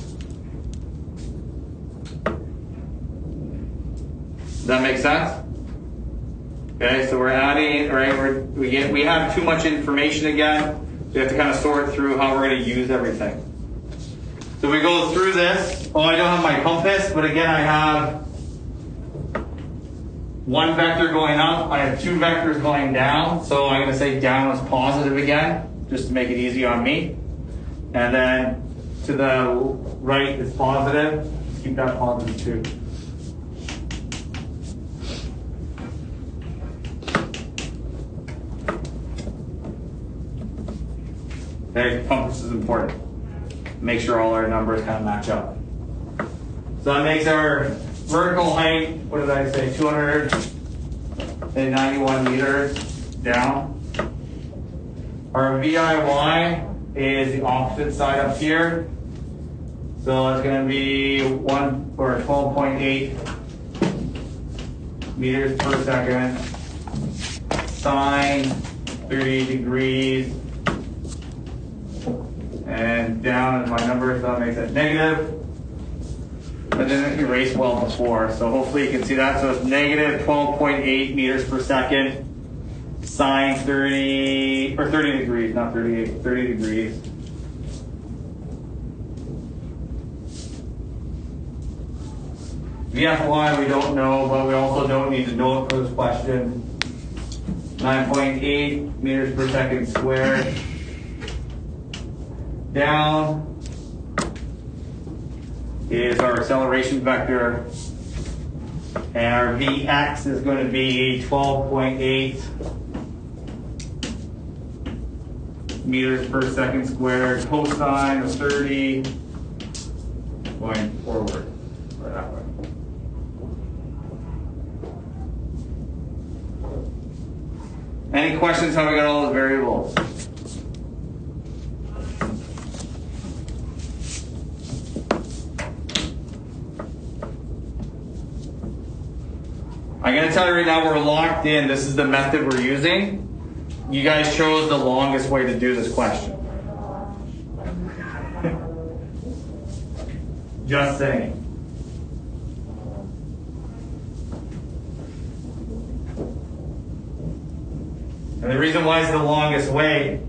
Does that make sense? Okay, so we're adding, right, we have too much information again, so we have to kind of sort through how we're going to use everything. So we go through this. Oh, I don't have my compass, but again, I have one vector going up, I have two vectors going down, so I'm going to say down is positive again, just to make it easy on me. And then to the right is positive, keep that positive too. Okay, compass is important. Make sure all our numbers kind of match up. So that makes our vertical height, what did I say, 291 meters down. Our VIY is the opposite side up here. So it's going to be 12.8 meters per second. Sine 30 degrees. And down is my number, so that makes it negative. But didn't erase well before, so hopefully you can see that. So it's negative 12.8 meters per second. Sine 30, or 30 degrees, not 38, 30 degrees. VFY we don't know, but we also don't need to know it for this question. 9.8 meters per second squared. Down is our acceleration vector, and our Vx is going to be 12.8 meters per second squared, cosine of 30 going forward, or that way. Any questions how we got all those variables? I'm going to tell you right now, we're locked in. This is the method we're using. You guys chose the longest way to do this question. Just saying. And the reason why it's the longest way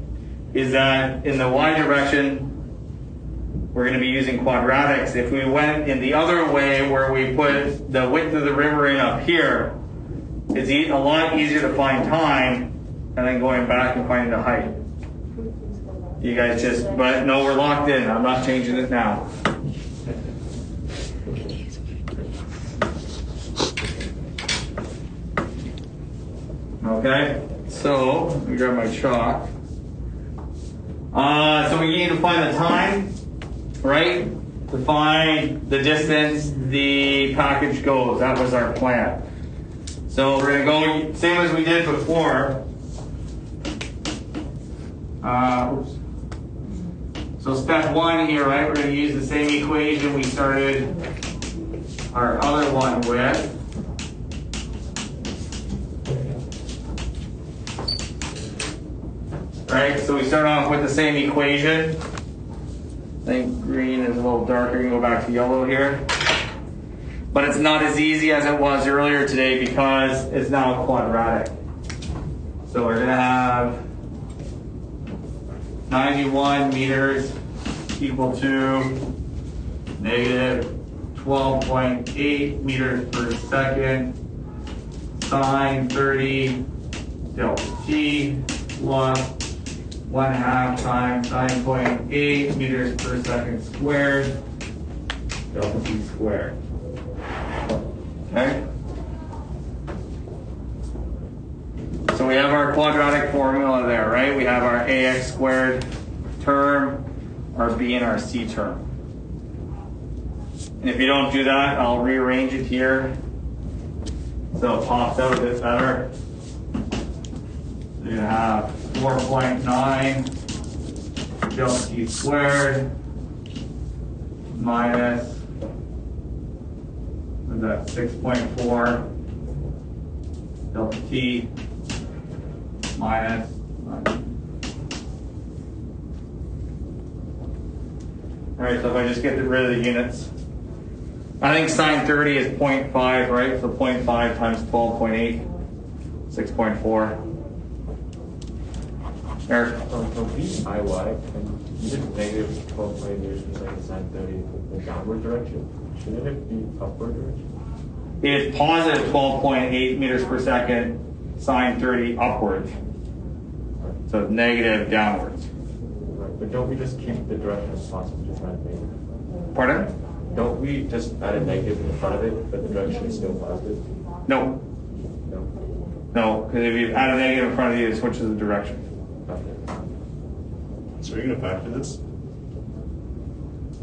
is that in the y direction, we're going to be using quadratics. If we went in the other way where we put the width of the river in up here, it's a lot easier to find time and then going back and finding the height. You guys but no, we're locked in. I'm not changing it now. Okay, so let me grab my chalk. So we need to find the time, right? To find the distance the package goes. That was our plan. So we're going to go same as we did before. So step one here, right? We're going to use the same equation we started our other one with. Right, so we start off with the same equation. I think green is a little darker. You can go back to yellow here. But it's not as easy as it was earlier today because it's now quadratic. So we're going to have 91 meters equal to negative 12.8 meters per second sine 30 delta t plus 1/2 times 9.8 meters per second squared delta t squared. Okay? So we have our quadratic formula there, right? We have our ax squared term, our b and our c term. And if you don't do that, I'll rearrange it here so it pops out a bit better. So you have 4.9 delta t squared minus, what is that, 6.4 delta t minus 9. Alright, so if I just get rid of the units, I think sine 30 is 0.5, right? So 0.5 times 12.8, 6.4. Eric? So IY, and you did negative 12.8 meters per second sine 30 in the downward direction. Shouldn't it be upward direction? It's positive 12.8 meters per second sine 30 upwards. So it's negative downwards. Right, but don't we just keep the direction as possible, just add negative? Pardon? Don't we just add a negative in front of it, but the direction is still positive? No. No. No, because if you add a negative in front of you, it switches the direction. Okay. So you're going to factor this?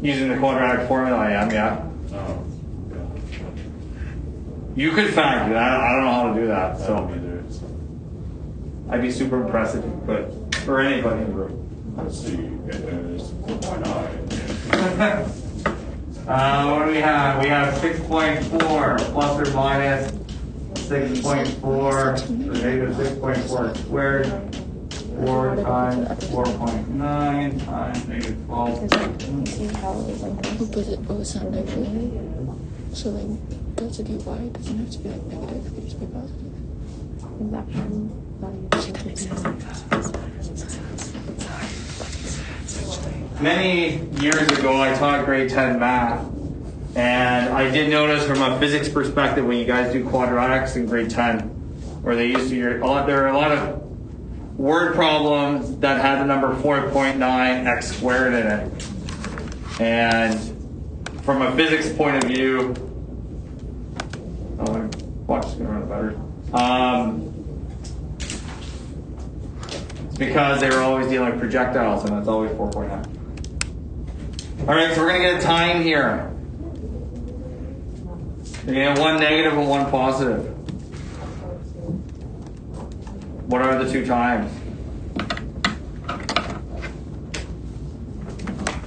Using the quadratic formula, I am, yeah. Oh, You could factor that. I don't know how to do that, yeah. so Either. So I'd be super impressed if you could. For anybody in the room. let's see. It is 4.9. What do we have? We have 6.4 plus or minus 6.4, so negative 6.4 squared. 4 times 4.9 times negative 12. You see how it was like this? But it's not negative. So like, delta dy doesn't have to be like negative, it can just be positive. And that one Many years ago, I taught grade 10 math, and I did notice from a physics perspective when you guys do quadratics in grade 10, where they used to there are a lot of word problems that had the number 4.9 x squared in it. And from a physics point of view, my watch is going to run better. It's because they were always dealing with projectiles, and that's always 4.9. All right, so we're going to get a time here. You're going to have one negative and one positive. What are the two times?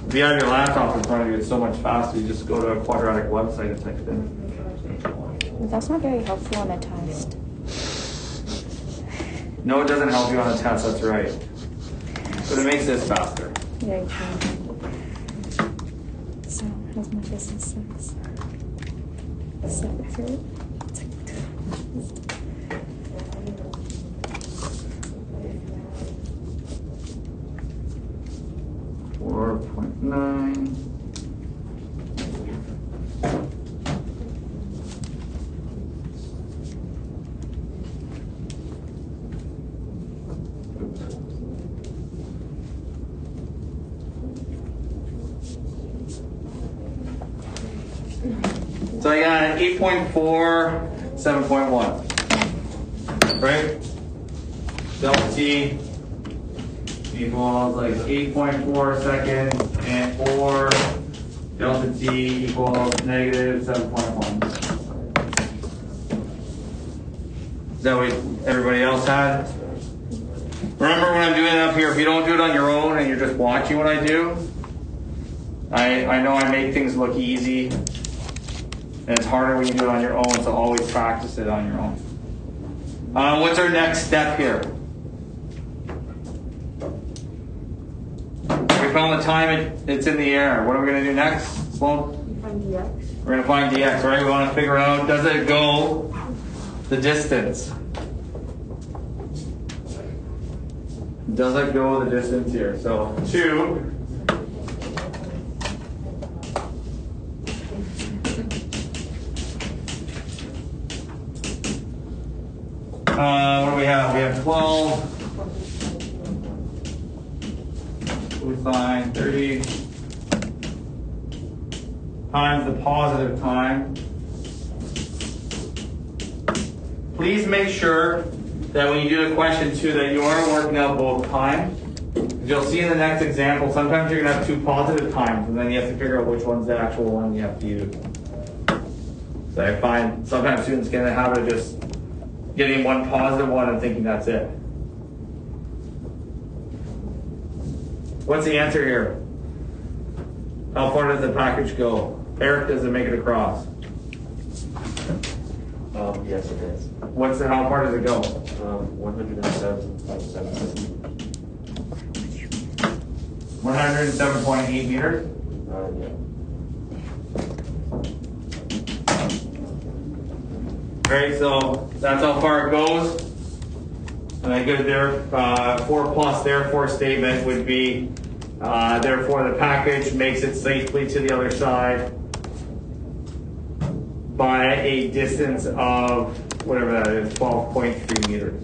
If you have your laptop in front of you, it's so much faster. You just go to a quadratic website and type it in. That's not very helpful on a test. No, it doesn't help you on a test, that's right. But it makes this faster. Very true. So, as much as this sucks. So, 9. So I got an 8.4, 7.1. Right? Delta T equals like 8.4 seconds and 4 delta T equals negative 7.1. Is that what everybody else had? Remember when I'm doing it up here, if you don't do it on your own and you're just watching what I do, I know I make things look easy. And it's harder when you do it on your own, so always practice it on your own. What's our next step here? We found the time it's in the air. What are we going to do next, Sloan? Find dx. We're going to find dx, right? We want to figure out, does it go the distance? Does it go the distance here? So 2. What do we have? We have 12. We find 30 times the positive time. Please make sure that when you do the question too, that you are working out both times. You'll see in the next example, sometimes you're going to have 2 positive times, and then you have to figure out which one's the actual one you have to use. So I find sometimes students get in the habit of just getting one positive one and thinking that's it. What's the answer here? How far does the package go? Eric, does it make it across? Yes, it is. How far does it go? 107.7. 107.8 meters? Yeah. Okay, so that's how far it goes. And I give there 4 plus therefore statement would be therefore the package makes it safely to the other side by a distance of whatever that is, 12.3 meters.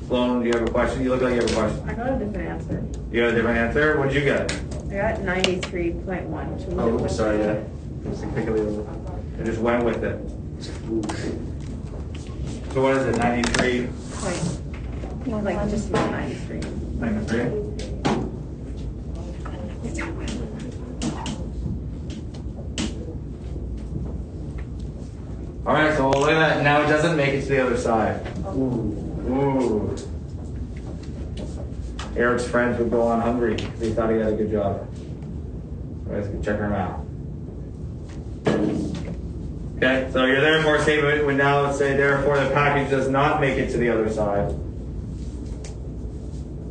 Sloan, do you have a question? You look like you have a question. I got a different answer. You got a different answer? What'd you get? I got 93.1. Oh, sorry, yeah. I just went with it. So what is it, 93? Like just about 93. 93? All right, so look at that. Now it doesn't make it to the other side. Ooh. Eric's friends would go on hungry because he thought he had a good job. You guys can check him out. Okay, so your therefore statement would now say, therefore the package does not make it to the other side.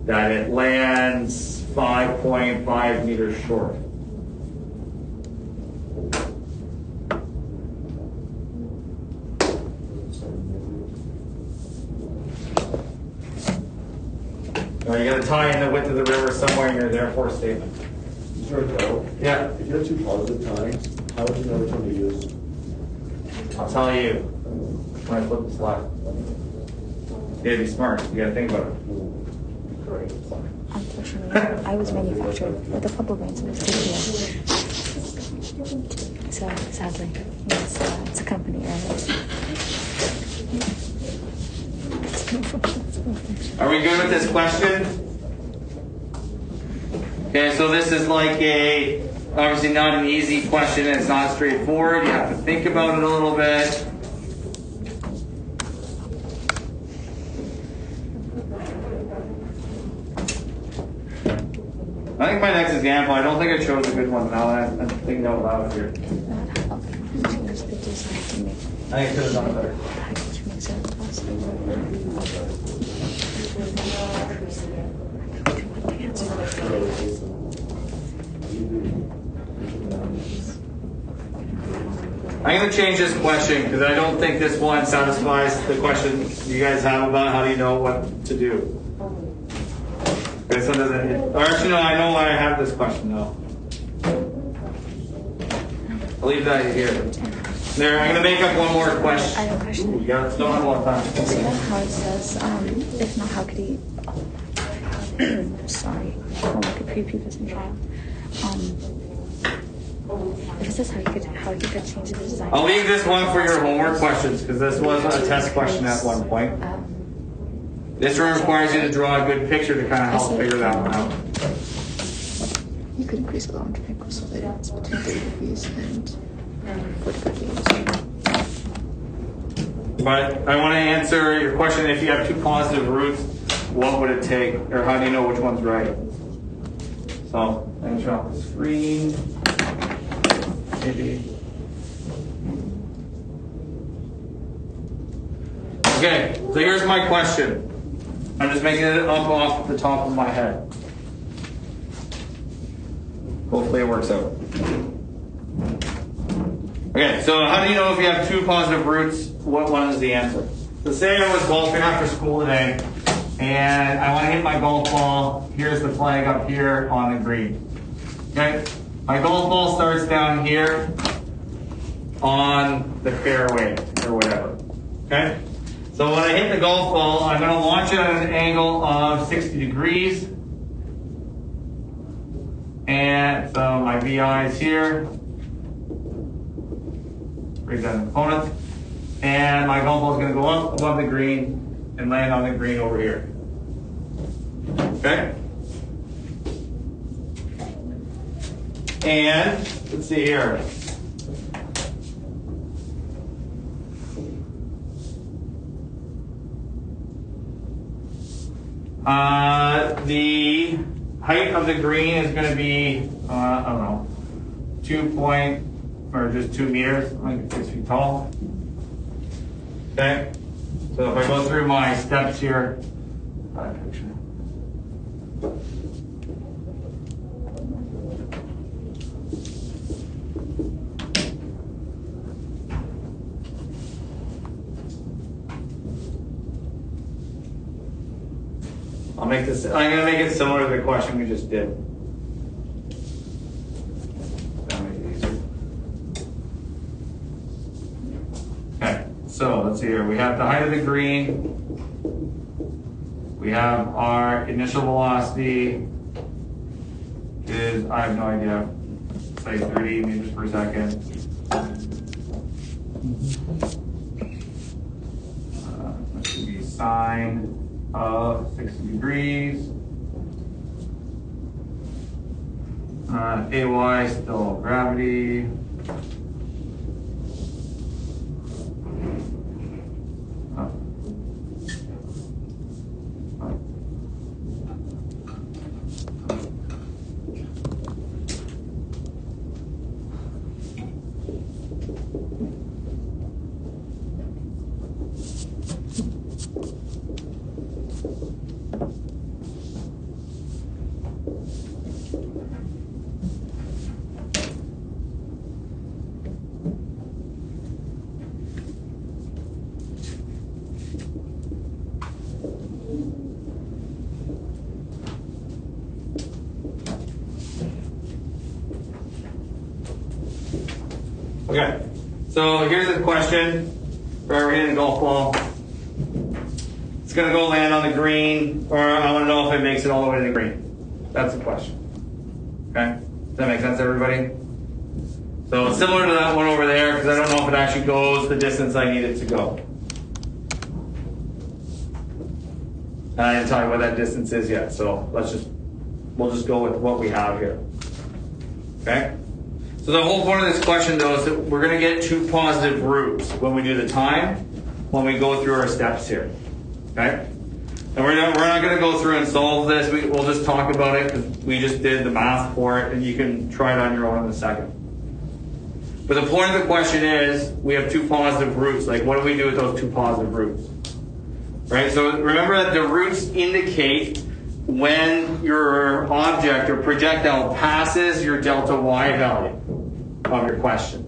That it lands 5.5 meters short. Now you got to tie in the width of the river somewhere in your therefore statement. Sure, Joe. Yeah. If you have 2 positive times, how would you know which one to use? I'll tell you when I flip the slide. You gotta be smart. You gotta think about it. Unfortunately, I was manufactured with a couple brands of studio. So sadly, it's a company, right? Are we good with this question? Okay, so this is like obviously not an easy question. It's not straightforward. You have to think about it a little bit. I think my next example, I don't think I chose a good one now that I'm thinking out loud here. I think I could have done it better. I'm going to change this question because I don't think this one satisfies the question you guys have about how do you know what to do. Okay, so does it, or actually, no, I know why I have this question though. I'll leave that here. There, I'm gonna make up one more question. I have a question. Yeah, still have a lot of time. See that how it says, if not, how could he, sorry, I'll look at prepubescent child. If it says how you could change the design. I'll leave this one for your homework questions because this was a test question at one point. This one requires you to draw a good picture to kind of help figure that one out. You could increase the launch angle so that it's between 30 degrees and 45 degrees. But I want to answer your question. If you have two positive roots, what would it take? Or how do you know which one's right? So, let me drop the screen. Maybe. Okay, so here's my question. I'm just making it up off the top of my head. Hopefully it works out. Okay, so how do you know if you have two positive roots? What one is the answer? So say I was golfing after school today, and I want to hit my golf ball. Here's the flag up here on the green. Okay, my golf ball starts down here on the fairway or whatever. Okay, so when I hit the golf ball, I'm going to launch it at an angle of 60 degrees. And so my VI is here. Bring that component. And my golf ball is going to go up above the green and land on the green over here. Okay? And let's see here. The height of the green is going to be, I don't know, 2 meters, like 6 feet tall. Okay? So if I go through my steps here, picture. I'm going to make it similar to the question we just did. That'll make it easier. Okay, so let's see here. We have the height of the green. We have our initial velocity is, I have no idea, say 30 meters per second. That should be sine of 60 degrees. AY still gravity. Okay, so here's the question for we're hitting a golf ball. It's going to go land on the green, or I want to know if it makes it all the way to the green. That's the question. Okay, does that make sense to everybody? So similar to that one over there, because I don't know if it actually goes the distance I need it to go. And I didn't tell you what that distance is yet, so we'll just go with what we have here. Okay? So the whole point of this question, though, is that we're going to get two positive roots when we do the time, when we go through our steps here. Okay? And we're not going to go through and solve this. We'll just talk about it because we just did the math for it, and you can try it on your own in a second. But the point of the question is, we have two positive roots. Like, what do we do with those two positive roots? Right? So remember that the roots indicate when your object or projectile passes your delta y value of your question.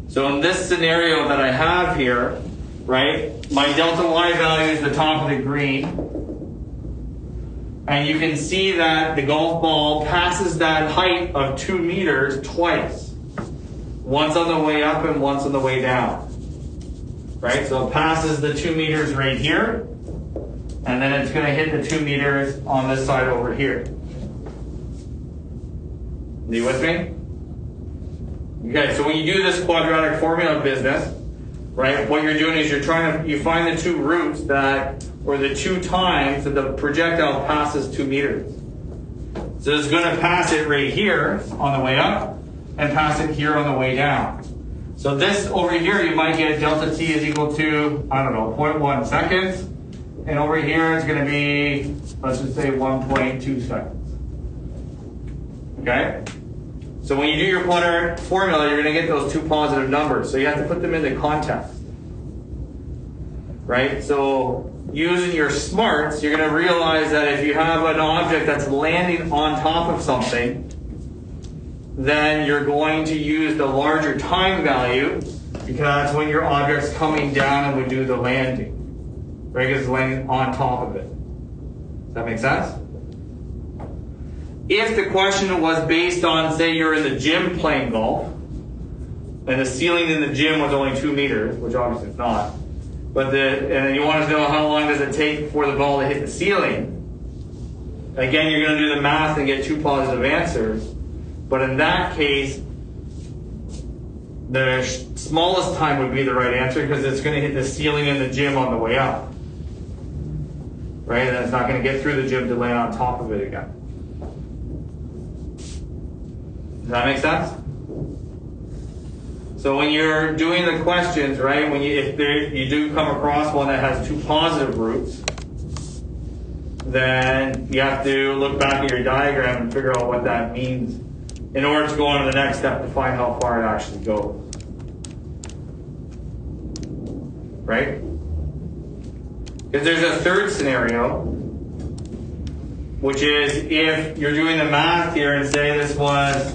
So in this scenario that I have here, right, my delta y value is the top of the green. And you can see that the golf ball passes that height of 2 meters twice. Once on the way up and once on the way down. Right? So it passes the 2 meters right here. And then it's going to hit the 2 meters on this side over here. Are you with me? Okay, so when you do this quadratic formula business, right, what you're doing is you find the two roots or the two times that the projectile passes 2 meters. So it's going to pass it right here on the way up and pass it here on the way down. So this over here, you might get delta t is equal to, I don't know, 0.1 seconds. And over here, it's going to be, let's just say 1.2 seconds. Okay? So when you do your quadratic formula, you're going to get those two positive numbers. So you have to put them into context. Right? So using your smarts, you're going to realize that if you have an object that's landing on top of something, then you're going to use the larger time value because that's when your object's coming down and would do the landing. Right? Because it's landing on top of it. Does that make sense? If the question was based on, say you're in the gym playing golf, and the ceiling in the gym was only 2 meters, which obviously it's not, and then you want to know how long does it take for the ball to hit the ceiling, again, you're going to do the math and get two positive answers. But in that case, the smallest time would be the right answer because it's going to hit the ceiling in the gym on the way up. Right? And then it's not going to get through the gym to land on top of it again. Does that make sense? So when you're doing the questions, right, if you do come across one that has two positive roots, then you have to look back at your diagram and figure out what that means in order to go on to the next step to find how far it actually goes. Right? Because there's a third scenario, which is if you're doing the math here and say this was,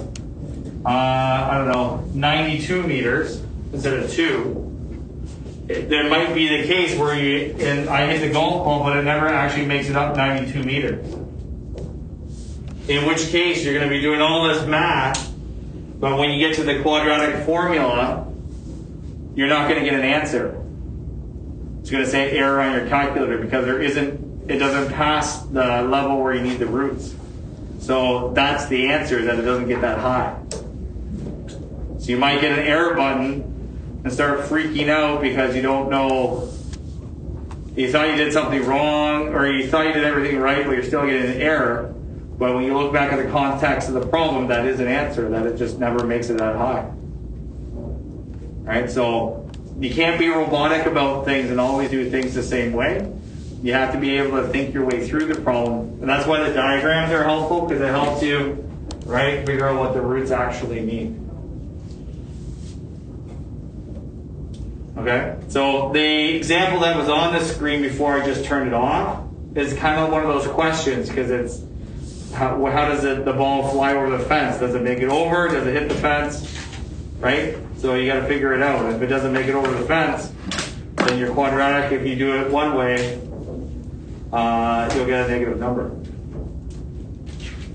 I don't know, 92 meters instead of 2, there might be the case where I hit the golf ball, but it never actually makes it up 92 meters. In which case, you're going to be doing all this math, but when you get to the quadratic formula, you're not going to get an answer. It's going to say error on your calculator because it doesn't pass the level where you need the roots. So that's the answer, that it doesn't get that high. So you might get an error button and start freaking out because you don't know, you thought you did something wrong or you thought you did everything right, but you're still getting an error. But when you look back at the context of the problem, that is an answer, that it just never makes it that high. Right? So you can't be robotic about things and always do things the same way. You have to be able to think your way through the problem. And that's why the diagrams are helpful, because it helps you, right, figure out what the roots actually mean. Okay? So the example that was on the screen before I just turned it off is kind of one of those questions, because it's how does the ball fly over the fence? Does it make it over? Does it hit the fence? Right? So you got to figure it out. If it doesn't make it over the fence, then your quadratic, if you do it one way, you'll get a negative number.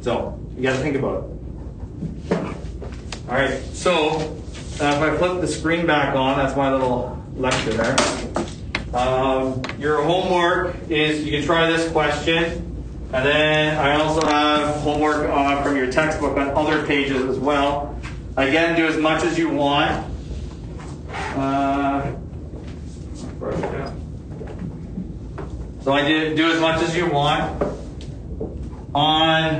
So you got to think about it. All right. So if I flip the screen back on, that's my little lecture there. Your homework is you can try this question. And then I also have homework from your textbook on other pages as well. Again, do as much as you want. So I did do as much as you want on